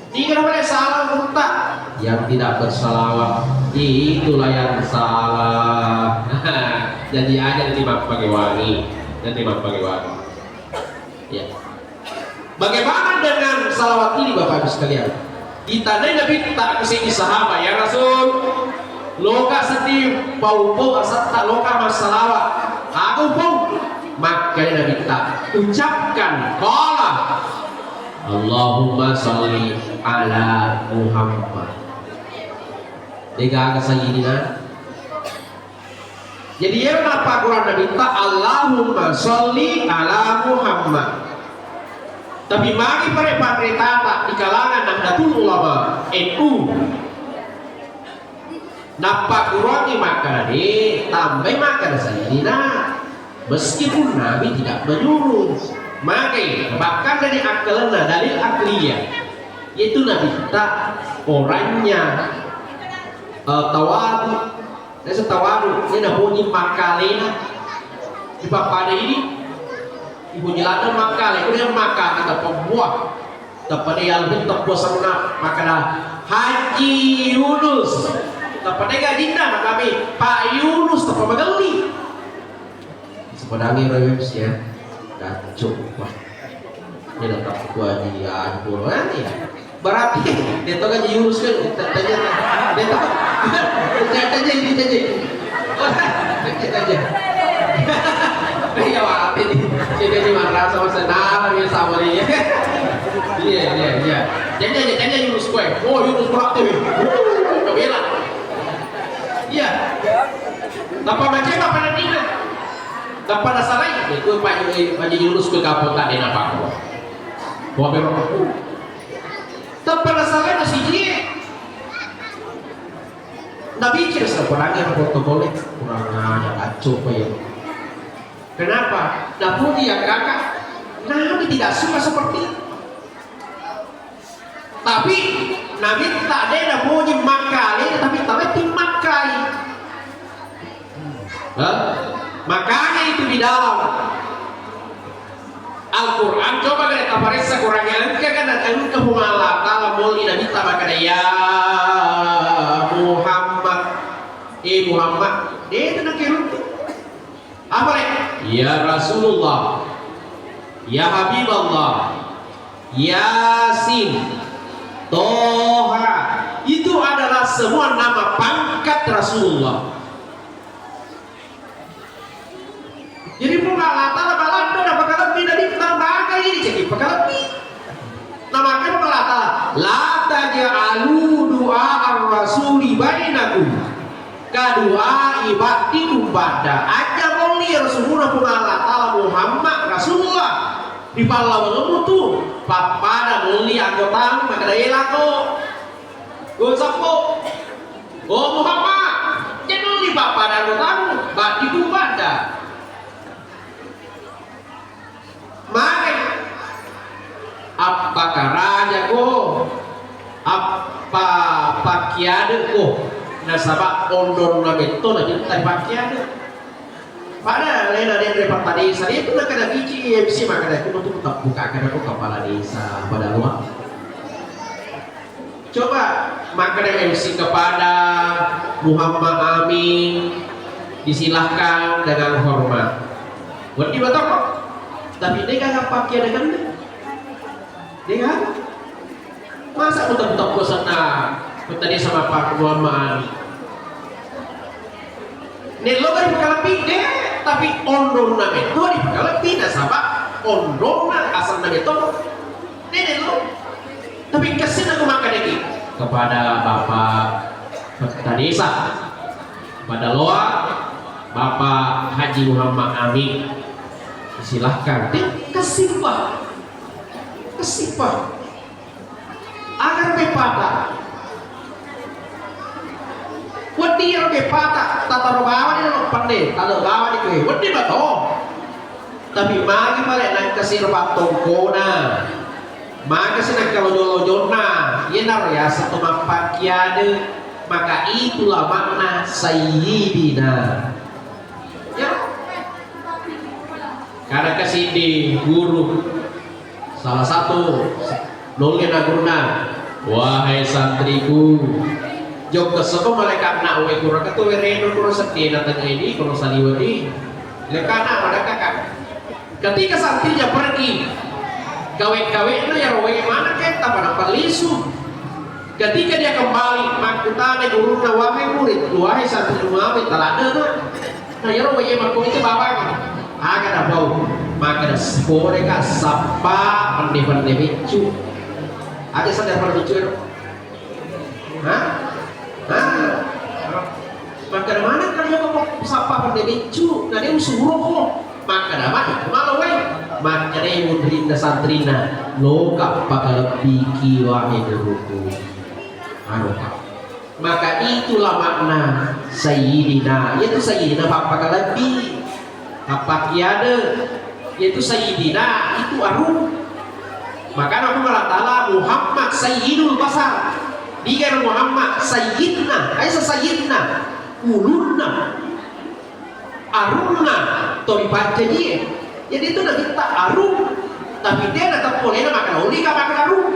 Tiga boleh salah guru tak? Yang tidak bersalawat itulah yang salah. Jadi aja ditimbang pakai wangi, ya. Bagaimana dengan salawat ini Bapak Ibu sekalian? Ditandai Nabi tak kesini sahabat ya Rasul. Loka sedih pau asat tak loka masalawat. Aku pun maka Nabi tak ucapkan qala Allahumma sholli ala Muhammad. Dega sayyidina. Jadi ya apa Quran Nabi tak Allahumma sholli ala Muhammad. Tapi mari pare tata di kalangan Nahdlatul Ulama NU napa kurangi maka tambah maka sayyidina meskipun Nabi tidak menyuruh. Maka bahkan dari akalnya dalil akliyah yaitu Nabi tak orangnya tawadu. Nasa tawadu ini nak bunyi makalena di pada ini ibu jelasan makale kemudian maka kita pembuat kepada yang bentuk bosanna makalah Haji Yunus kepada gadinda kami Pak Yunus tepat magali sebenarnya reviews ya kacau wah ini tetap gua dia bulan ya berarti dia tahu kan Yunus kan tanya dia tahu tanya ini tanya ya wah ini jadi marah sama senang ya sama dia iya tanya Yunus kue oh Yunus berarti kebela iya tanpa macam apa nanti tanpa nasarai itu Pak Yunus ke kapal tak ada apa kok buat berapa tanpa nasarai masih dia Nabi kira sebenarnya protokol kurang ada acuh ya. Kenapa? Namun dia kakak Nabi tidak suka seperti itu. Tapi Nabi tak ada bunyi makali, tapi makai. Makanya itu di dalam Al-Quran coba kita parisa kurangnya kan ada engkau Allah Taala muli Nabi tabakan ya Muhammad Muhammad dia nak kirut apa ya Rasulullah ya Habibullah Yasin Toha itu adalah semua nama pangkat Rasulullah. Jadi pun Allah Taala balanda dah bakal lebih dari lembaga ini jadi bakal lebih. Namanya pun Allah Taala la taj'alu du'a ar-rasuli bainakum ka du'a ibadikum ba'da. Aja muli Rasulullah pun Allah Taala Muhammad Rasulullah di pala mengemutu papada muli anggota maka daya lako go sapo go Muhammad jadi muli papada anggota badikum ba'da. Maka apakah raja ko apa pakiade ko nasabak ondor na beto na jintai pakiade pada lena dari Pak Desa itu nak ada biji MC maka ada kuno tuh tak buka kada ko kepala desa pada luar coba maka ada MC kepada Muhammad Amin disilahkan dengan hormat buat di batok tapi dia kan pakai dengan dia kan masa betul-betul bosan tadi sama Pak Muhammad ini lo kan bukan lebih deh tapi ondor nama itu bukan lebih dah sahabat ondor asal nama itu ini lo tapi kasih aku makan lagi kepada Bapak Kepala Desa pada loa Bapak Haji Muhammad Amin silahkan kasih pak agar bepata wadi yang bepata tata robawa ni lo pandai tata robawa ni kue wadi bato tapi magi balik nak kasih robat tongkona maka sih nak kalau jolo-jona ya nar ya satu mampak kiade maka itulah makna sayyidina ya karena kesini guru salah satu nolnya nagurna wahai santriku jok keseko malaikat nak we kurang ketu reno kurang setia datang ini kurang saliwadi lekana mereka kan ketika santrinya pergi gawe-gawe itu ya rawe mana kita pada pelisu ketika dia kembali makutane guru na wahai murid wahai santri wahai talada nah ya rawe makku itu bawa agak ada bau maka ada sepore ka sapa pandai bicu. Ada sadar pada bicu? Hah? Maka mana kan yo kok sapa pandai bicu? Nah dia suruh kok. Maka ada mana? Malu we. Maka dia mudrinda santrina loka pakalebih kiwa hiduruku. Maka itulah makna Sayyidina, yaitu Sayyidina Bapak Kalabi apa kiade, yaitu Sayyidina itu arum. Maka Allah Ta'ala Muhammad Sayyidul Basar, dia Muhammad Sayyidina, ayat Sayyidina ulunna arumna tori baca dia. Jadi itu nanti tak arum, tapi dia tetap boleh makan oli kan makan arum,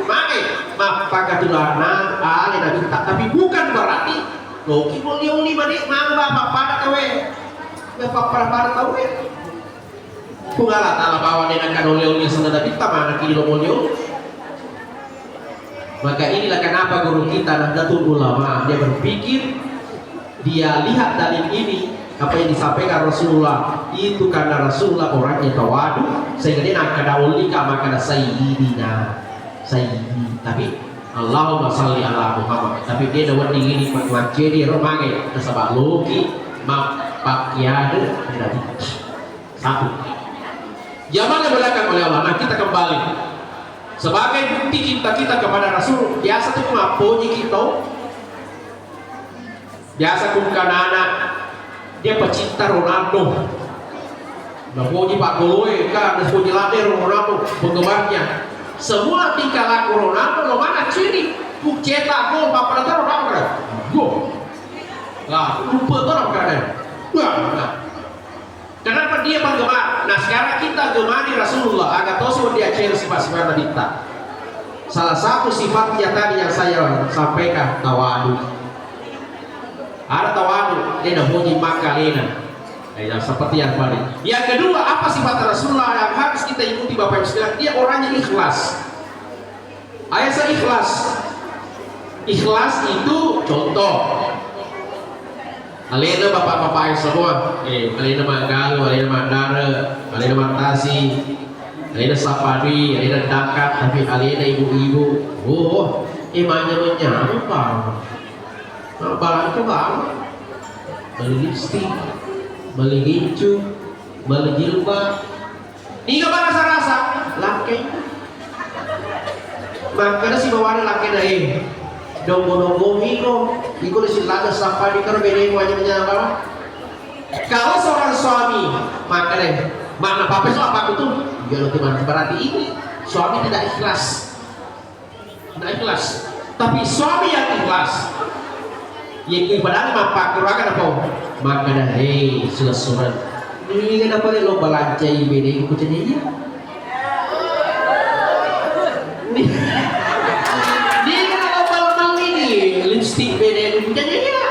maka katulana ale nabi tak, tapi bukan berarti loki oli manik mamba pada kawe ya pada kawe pungala tala bawa dia akan oli sana nabi tak mana kilo oli. Maka inilah kenapa guru kita Nahdlatul Ulama dia berpikir, dia lihat dalil ini apa yang disampaikan Rasulullah itu karena Rasulullah orangnya tawadu sehingga dia nak kada ulika maka ada sayyidina sayyidi, tapi Allahumma salli ala Muhammad, tapi dia dah wadi ini macam dia romange tersebut logi mapakiade nabi satu zaman yang belakang oleh Allah. Nah kita kembali sebagai bukti kita kepada Rasul. Biasa tu ngapoji kita biasa kumkan anak dia pecinta Ronaldo, napoji Pak Goloe kan, napoji Lader Ronaldo penggemarnya. Semua tingkah laku Ronaldo lo mana ciri ku cetak gol bapak taruh apa gol lah lupa taruh kan. Kenapa dia penggemar? Nah sekarang kita gemari Rasulullah agar tahu dia ciri sifat-sifat kita. Salah satu sifatnya tadi yang saya sampaikan tawadu. Ada tawadu, dia dah puji makalena. Seperti yang tadi. Yang kedua, apa sifat Rasulullah yang harus kita ikuti Bapak Ibu sekalian? Dia orangnya ikhlas. Ayat saya ikhlas. Ikhlas itu contoh. Alena bapak-bapak semua, alena Manggalu, alena Mandara, alena Mantasi, alena Sapadi, alena Dakat, tapi alena ibu-ibu. Oh, imannya menyapa. Balang ke bawah, beli lipstick, beli hijau, beli jilbab. Ini apa rasa-rasa? Laki. Maka si bawaan laki dah donggo hino, ikut di sini sampai di kerja ini menyapa. Kalau seorang suami, maka deh, mana papa soal apa itu? Dia nanti mana berarti ini suami tidak ikhlas, tidak ikhlas. Tapi suami yang ikhlas, yang ibadahnya mampak kuragan apa? Maka dah selesai. Ini kenapa dia lo belancai beda ikut jadi dia? Dia kenapa balong ini lipstick beda ikut jadi dia?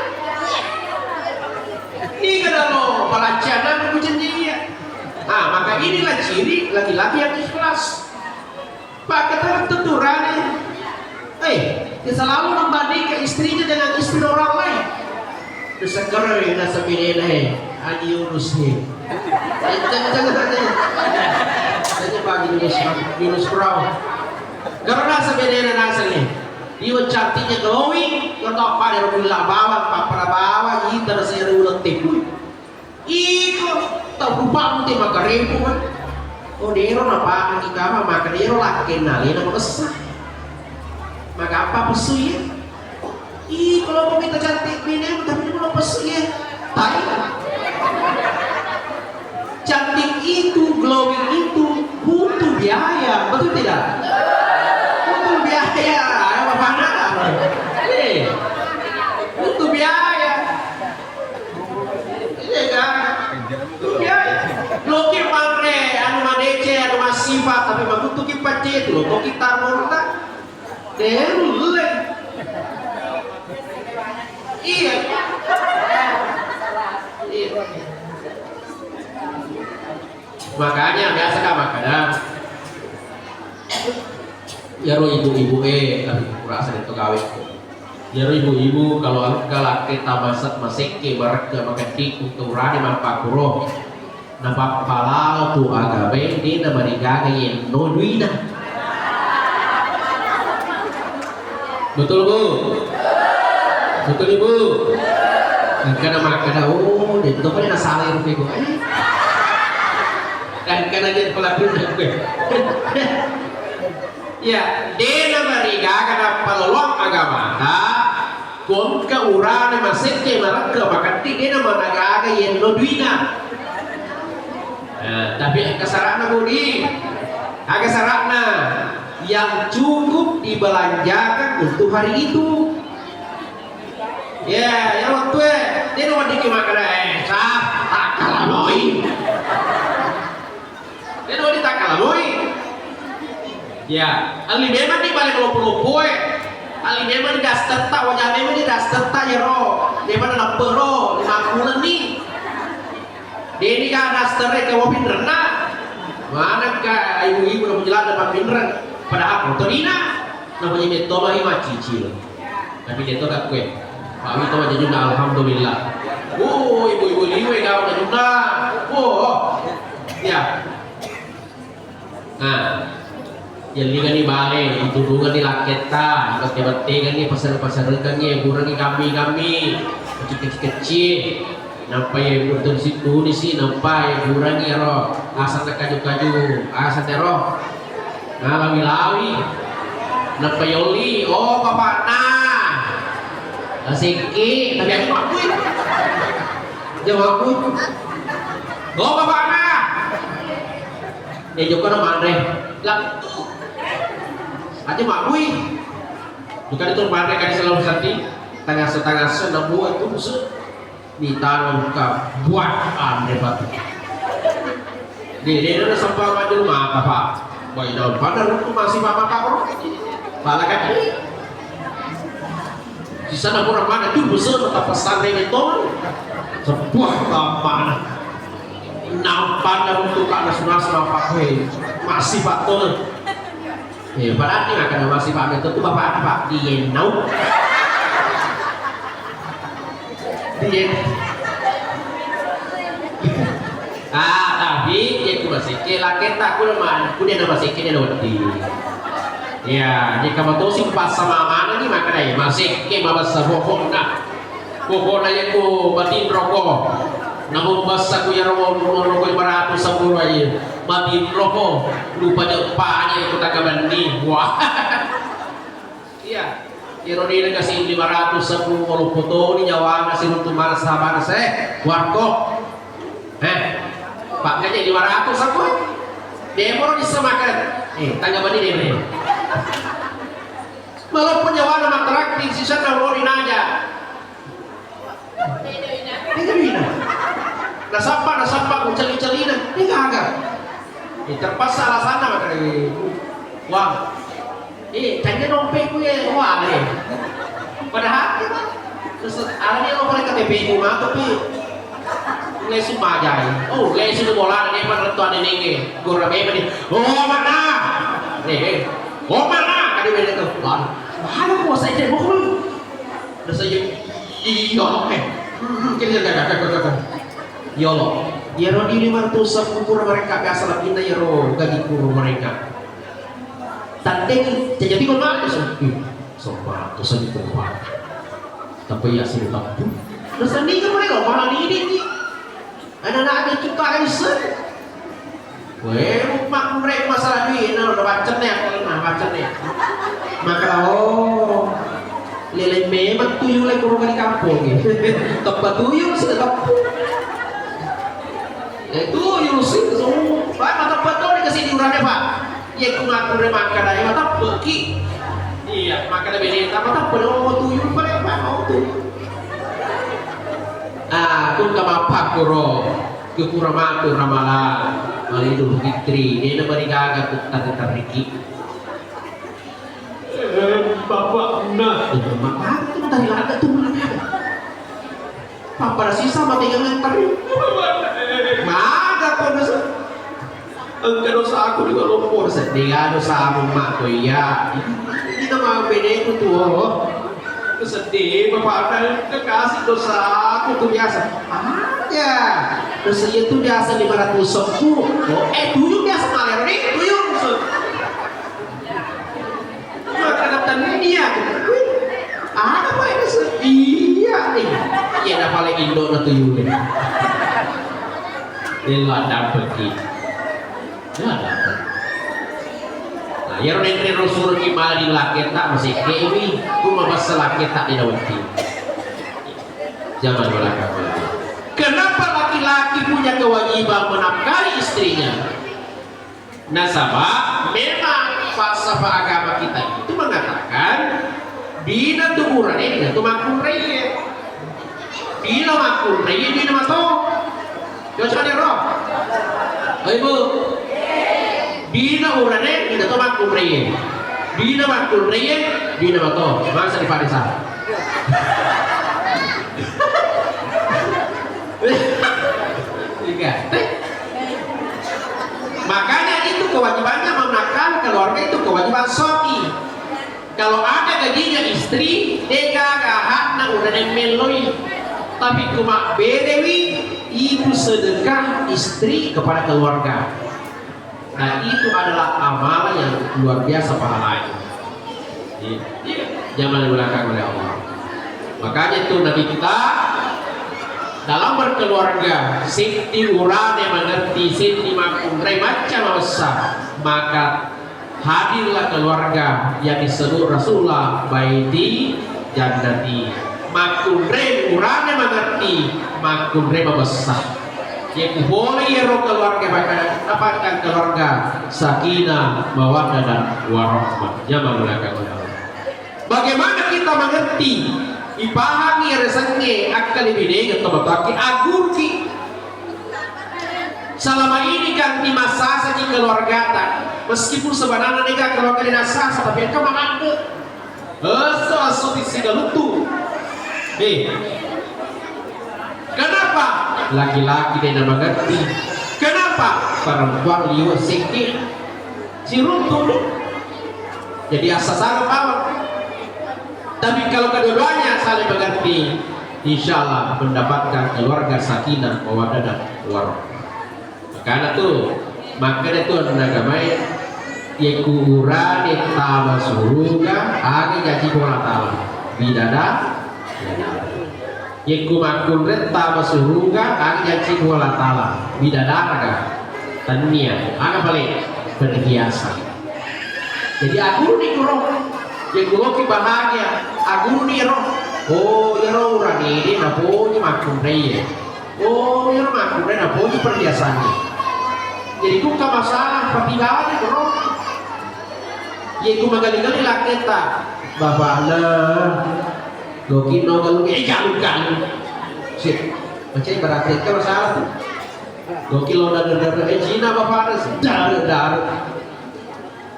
Ini kenapa lo belancanan ikut jadi dia? Ah maka inilah ciri laki-laki yang ikhlas. Pak kata tentu rani. Dia selalu membandingkan istrinya dengan istri orang lain. Terseker nasa pinena Haji Yunus nih. Jangan saja pagi Yunus Perahu. Karena sebenarnya nasa nih. Dia cantiknya glowing. Kau tahu apa dia bilang bawang, para bawang kita rasanya ulang tipu. Ikut tahu rupa mesti makan rempu kan. Oh dia apa kita makan dia laki nali nama besar. Maka apa pesu ya? Kalau mau minta cantik bini, tapi mau pesu ya? Tai. Cantik itu, glowing itu butuh biaya, betul tidak? Butuh biaya. Apa mana? Butuh biaya. Iya kan? Butuh biaya. Loki mangre, anu madece, anu masifat, tapi butuh kipat itu loh. Kita murta. Dulu iya. Makanya biasa kan makanya ya ro ibu-ibu kurasa itu kawin ya ro ibu-ibu kalau kita masak maseke barek ke makan tik untuk rani manpak roh napapalao tu agabe di na marigaga yen no duina. Betul bu? Betul ibu? Karena makanya oh itu kan yang salah itu gue. Dan karena dia pelaku gue. Ya, dia marigaga karena pelolong agama. Kon ka urane maseke maraka makati dia managaga yen no duina. Tapi kesarakna budi, kesarakna yang cukup dibelanjakan untuk hari itu. Ya, yang waktu dia mau dikit makan sah takalamoi. Dia mau ditakalamoi. Ya, ali memang di balik lopo-lopo ali memang di das teta wajah memang di das teta ya ro. Dia mana lapar ro 50 nih. Dia ini kan das tere ke wapin renang. Mana ka ibu-ibu udah menjelaskan apa pinren padahal proteina namanya metode yang cicil. Tapi dia tuh gak kue. Pak Wito aja juga alhamdulillah. Oh ibu-ibu liwe kau aja juga. Oh ya. Nah, jadi kan di balai itu dungan di laketa, bete-bete kan ni pasar-pasar kan ni kurangi kami kecil-kecil. Nampai betul situ di sini nampai kurangi roh asal kaju-kaju asal teror. Nah lawi-lawi nampai oli oh bapak nah Asiki, tapi aku makui. Jawab aku. Oh bapak nah. Dia juga nama Andre. Lang tu. Aja makui. Bukan itu Andre kan selalu santi. Tangga senang buat itu musuh. Di tangan buka buat Andre batu. Dia ada sampah maju rumah apa? Baik daun padahal itu masih bapak kau. Balakan. Di sana kurang mana tuh besar betapa pesantren itu sebuah taman nampak dan untuk anak nampak masih batul padahal ini akan masih pak itu bapak apa dia nau dia tapi dia tu masih kela kita kurang dia masih kena wadi. Ya, jika betul sih pas sama mana nih makanya masih ke mabasa pokok yang ku batin rokok. Namun basa ku yang rokok 510 aja batin rokok lupa jepanya ikut agabandi. Wah, iya. Ironi kasih 510 walau foto ni nyawa kasih untuk mana sahabat saya warkop. Pak aja 500 aku. Demo disamakan. Tanggapan ini demo. Walaupun nyawa nama traktir sisa nalorin aja. Ini nasapa kucali-calina. Ini kagak. Terpaksa alasan apa kali? Wah. Kayaknya dompet gue wah deh. Padahal terus alami lo boleh KTP rumah tapi lesu majai. Oh, lesu bola ini pan retuan ini. Gora bebe nih. Oh, mana? Nih. Oh, mana? Kadi beda tuh. Mana gua saya deh pokoknya. Udah saya iya. Kita. Ya Allah. Ya ro di 500 ukur mereka biasa lagi na ya ro gaji kuru mereka. Tandeng jadi kau mana sih? Sobat tu saja tempat. Tapi ya sih tak pun. Dasar ni kan mereka mana ni? Anak-anak ada kita kan sen. Weh, mak mereka masalah ni, nak baca ni, baca ni. Maka oh, lele memang tuyul lagi kurang di kampung ni. Tempat tuyul sudah kampung. Tuyul sih, so, pak mata betul ni kasih diurannya pak. Ya aku makan dah, mata pergi. Iya, makan dah beda. Mata betul mau tuyul pada apa mau tuyul. Kung kamapak kuro kurang matur ramalan Idul Fitri dia nak berigaga tadi tariki bapak nak itu tadi ada tuh mana papa sisa mati yang tarik mana kau dosa engkau dosa aku juga lumpur sedih dosa aku mak tu ya kita mau beda itu tuh sedih bapak ada kekasih dosa aku tuh biasa aja Terus itu biasa 500 sepu. Tuyul biasa maler nih, tuyul. Maka datangnya dia. Apa ini? Iya nih. Iya dah paling Indo na tuyul. Dia dapat gitu. Ya dapat. Nah, ya orang suruh gimana di laki tak masih kewi, cuma masalah kita di dawati. Jangan belakang. Kenapa laki-laki punya kewajiban menafkahi istrinya? Nasabah memang falsafah agama kita itu mengatakan bina tuburan ini itu makun reye. Bina makun reye bina mato. Coba dia roh. Ibu. Bina urane bina to makun reye. Bina makun reye bina mato. Masa di Parisa. Makanya itu kewajibannya menakal keluarga itu kewajiban suami. Kalau ada gajinya istri, dia hak na udah meloi. Tapi cuma bedewi ibu sedekah istri kepada keluarga. Nah itu adalah amalan yang luar biasa pahalanya. Jangan belakang oleh Allah. Makanya itu Nabi kita dalam berkeluarga sinti urane mengerti sinti makundrai macam masa, maka hadirlah keluarga yang disebut Rasulullah baiti jannati. Makundrai urane mengerti makundrai membesar. Yang boleh ya keluarga dapatkan keluarga sakinah mawaddah dan warahmah. Jangan belakang oleh Allah. Bagaimana kita mengerti ipahami resenge akal ibine atau bataki agurki selama ini kan di masa saja keluarga tak meskipun sebenarnya nega keluarga di nasa tapi kan mangande so tidak lutu kenapa laki-laki tidak mengerti kenapa perempuan liwat sikit si runtuh jadi asa sangat awal. Tapi kalau kedua-duanya saling mengerti, insya Allah mendapatkan keluarga sakinah, mawaddah dan warahmah. Karena makanya tuh nagamai yekurane tama suruga agi janji bola tala bidada yeku makunret tama suruga agi janji bola tala bidada tania aga balik berbiasa. Jadi aku nih kurang yang gue bahagia, aku nih roh, ya roh urani ini napo ni makun reye, ya roh makun reye napo ni perbiasaannya. Jadi gue tak masalah pertinggalan ni roh, yang gue magali-gali laki tak, bapak lah, gue kino kalau galu, sih, macam berarti kan masalah tu, gue kilo dar Cina bapak dar,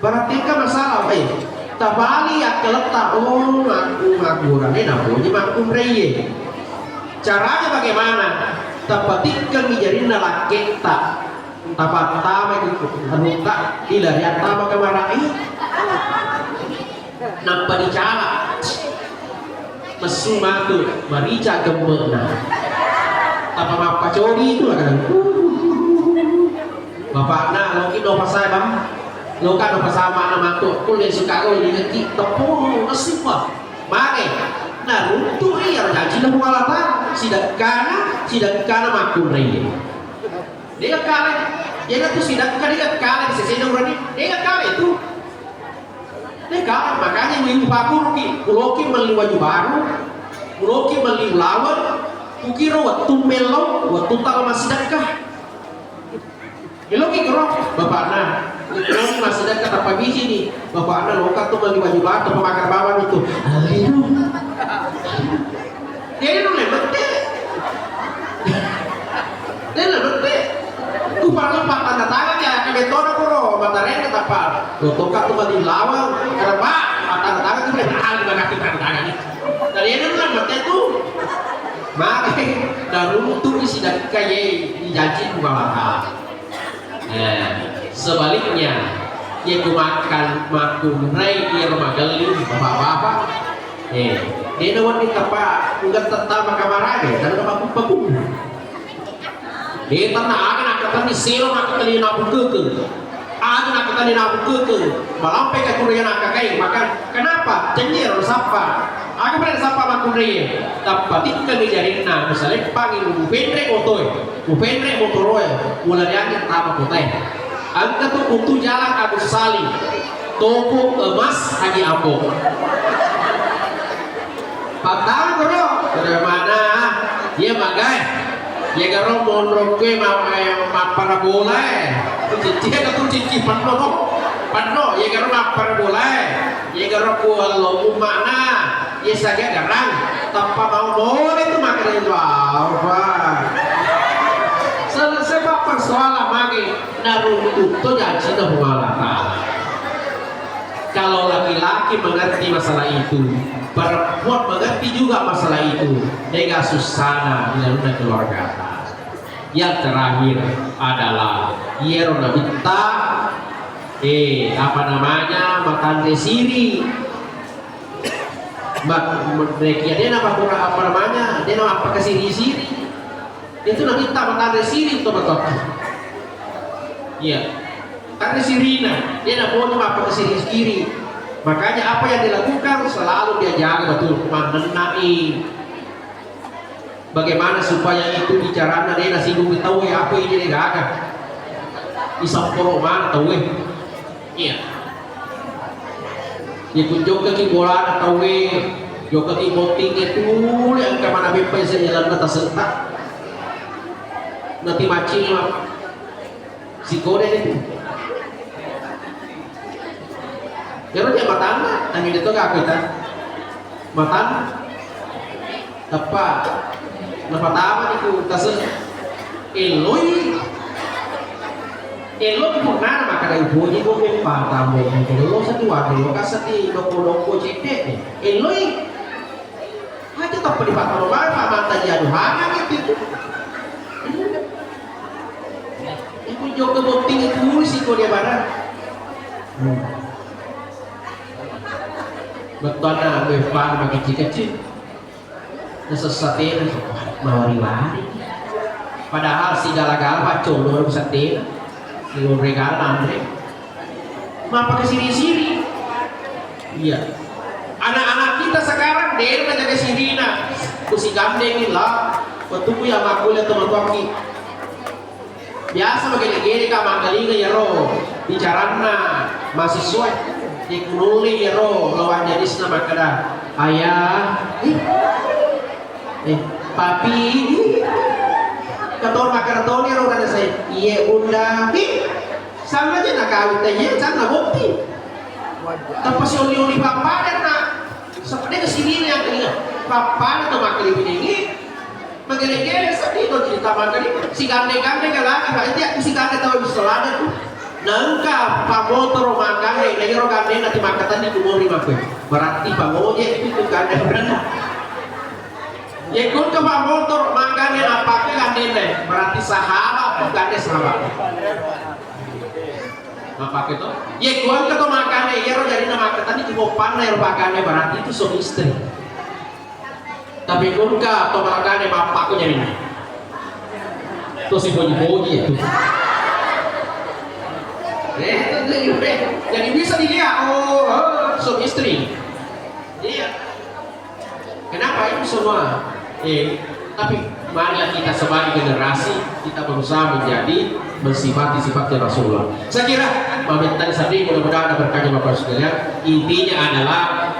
berarti kan masalah baik. Tabali ya keletak ngakuran ini namanya makum reye. Caranya bagaimana? Tapatikkan menjadi laki tak tapat tama itu muka ilarian tama kemarai nampak dicala mesu matu marica gembena apa mapa cori itu lah kan bapak nak loki do pasai bang lo kan bersama nama tu, kuliah suka kau dengan kita tepung nasibah, mari, nah untuk ia janji dah mualatan, sidak kana makul raya, dia kale, dia tu sidak kana dia kale, sesuatu orang ni, dia kale itu, dia kale, makanya minggu pakur kuloki meliwaju baru, kuloki melilawan, kukira waktu melong, waktu tal masih dekat, kuloki kerok, bapak nah. Kalau masih dekat apa biji nih, bapak anda lokat tuh bagi baju batu pemakar bawang itu. Aduh, dia itu lebet deh, dia lebet deh. Kupar tanda tangan ya, kebetulan aku roh, matanya kata pak, lo tokat tuh bagi lawang, karena pak tanda tangan tuh lebih mahal dibanding tanda tangan ini. Dan dia itu lebet deh tuh, makanya dan untuk isi dan kayak dijanji bukan sebaliknya yang makan makun rai dia magali bapak-bapak dia nawan di tempat enggak tetap kamar aja dan tempat pepung Di tanah akan akan di silo nak kali nabu keke, akan nak kali nabu keke, malampai ke kurian nak kai maka kenapa? Cenyer sapa, akan pada sapa mak kurian, tapi kami jadi na misalnya panggil upendre motoroy, mulai angin tapa kotai, angkat tu untuk jalan Agus Salim, toko emas lagi apok. Patang koro, dari mana? Dia magai. Dia karo monroke parabola. Dia karo cici pano. Dia karo parabola. Dia karo kualo mana? Dia saja garang. Tanpa mau itu makan apa? Sebab persoalan magi naruto itu jadi sudah mualata. Kalau laki-laki mengerti masalah itu, perempuan mengerti juga masalah itu, dia susana di dalam keluarga. Yang terakhir adalah Yerona minta makan desiri. Mereka dia apa kesiri-siri. Itu nanti minta makan desiri untuk betul. Iya. Karena sirina, dia nak mau apa ke kiri. Makanya apa yang dilakukan selalu dia jaga betul mengenai bagaimana supaya itu bicaranya dia nasi singgung tahu apa ini dia gagah. Isamporo mana tahu iya. Dia kunjung ke kibola tahu yo ke kiboting itu yang kemana bepes jalan atas sentak. Nanti macam si kode itu. Jangan dia matan, tapi itu gak kita matan apa? Napatama itu tasel Eloy pernah maka dari bunyi gue memang tamu kalau lo satu waktu lo kasih di doko cekek Eloy aja tak perlu pakai apa mata jadu hangat itu itu juga bukti itu sih kau dia barang. Betul na befan bagi kecil nesesate mawari-wari padahal si gala-gala baco lo sate lo regal andre mapa ke sini-sini iya anak-anak kita sekarang dia menjaga sirina kusi gandengin lah waktu ku yang aku lihat teman-teman biasa bagi-gini kamanggalinga ya roh bicarana mahasiswa dikunuli ya roh lawan jenis nama kada ayah papi kator makarton ya roh kada saya iya bunda sama aja nak kawin aja sana bukti tanpa si oli papa dan nak seperti kesini yang ini papa atau makali ini menggere-gere sedih tuh cerita makali si gandeng-gandeng lagi pak itu si gandeng tahu bisa lada tuh nangka pamotor makane negero gandeng nanti makatan di kumuri makwe berarti pamoje itu gandeng berenang ya kun ke pamotor makane napake gandeng berarti sahabat gandeng sahabat apa itu ya kun ke makane ya ro jadi makatan di kumopan ner makane berarti itu suami istri tapi kun ke atau makane bapakku jadi itu si boji-boji itu jadi bisa dilihat suami istri iya kenapa itu semua tapi marilah kita sebagai generasi kita berusaha mensifati Rasulullah. Saya kira pemerintahan tadi mudah-mudahan ada berkahnya Bapak sekalian. Intinya adalah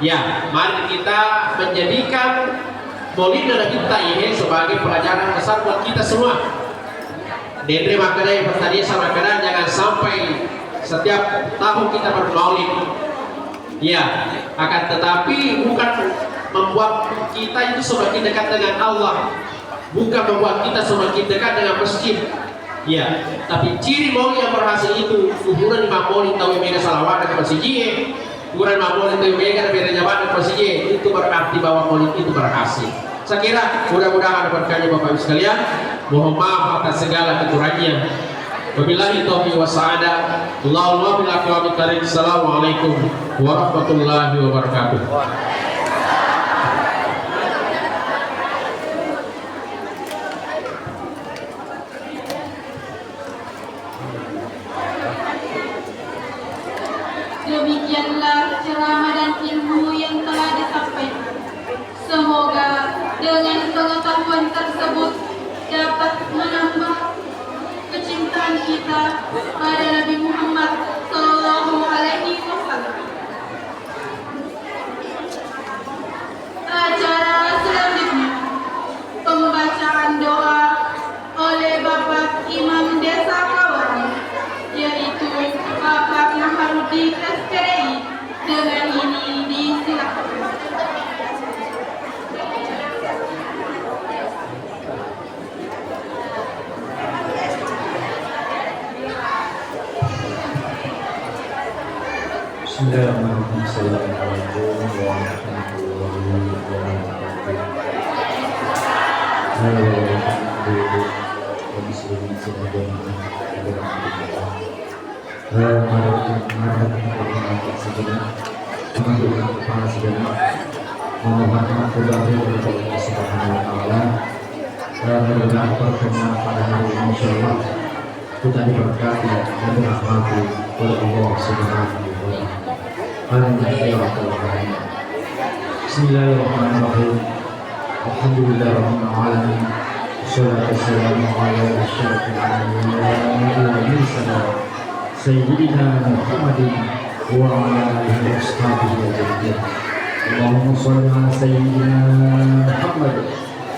ya mari kita menjadikan Maulid Nabi kita ini sebagai pelajaran besar buat kita semua. Dendre makanya tadi sama kadang jangan sampai setiap tahun kita bermaulid. Ya, akan tetapi bukan membuat kita itu semakin dekat dengan Allah, bukan membuat kita semakin dekat dengan masjid. Ya, tapi ciri maulid yang berhasil itu kuburan Imam Maulid tahu mega salawat ke masjid, kuburan Imam Maulid tahu mega beda jabat ke masjid, itu berarti bahwa maulid itu berhasil. Saya kira mudah-mudahan berkahnya Bapak Ibu sekalian. Mohon maaf atas segala kekurangan. Wabillahi taufiq wa sa'adah. Allahumma bil aqwamit thariq. Assalamualaikum warahmatullahi wabarakatuh. Demikianlah ceramah dan ilmu yang telah disampaikan. Semoga dengan pengetahuan tersebut dapat menambah kecintaan kita pada Nabi Muhammad Sallallahu Alaihi Wasallam. Acara selanjutnya pembacaan doa oleh Bapak Imam Desa Kawaran, yaitu Bapak Naharudin SPDI. Dengan ini disilakan. Bismillahirrahmanirrahim. Assalamualaikum warahmatullahi wabarakatuh. Kita diberkati dan dirahmati oleh Allah Subhanahu wa Taala. Bismillahirrahmanirrahim. Alhamdulillahirabbil alamin. Wassalatu wassalamu ala asyrafil anbiya'i wal mursalin sayyidina Muhammadin wa ala alihi washabihi ajma'in. Allahumma shalli ala sayyidina Muhammad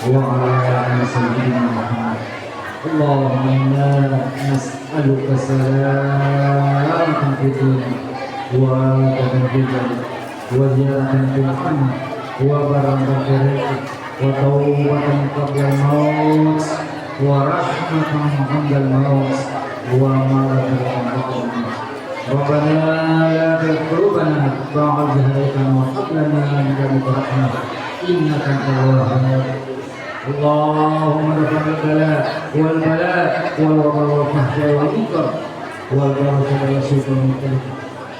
wa ala ali sayyidina Muhammad. Allahumma inna nas'aluka salamatan fid dunya wa tadbiran wa ziyaratan fil amal wa barakatan fil rizq wa tawbatan qabla al-maut wa rahmatan 'inda al-maut wa maghfiratan qabla al-maut. Rabbana la tuzigh qulubana ba'da idh hadaytana wa hab lana min ladunka rahmah innaka antal wahhab. اللهم ارفع البلاء والبلاء والوباء والفحشاء والمنكر والبغي والسوء والمنكر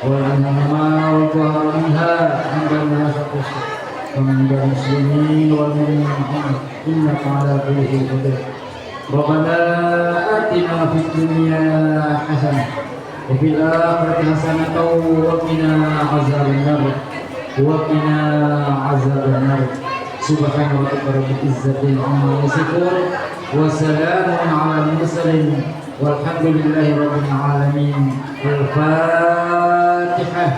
والعنما والظهر منها عند الناس ومن المسلمين والمؤمنين محمد انك على كل شيء قدير. ربنا اتنا في الدنيا حسنه وفي الاخره حسنه وقنا عذاب النار وقنا عذاب النار. سبحان ربك رب العزة عما يصفون وسلام على المرسلين والحمد لله رب العالمين. الفاتحة.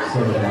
Salam.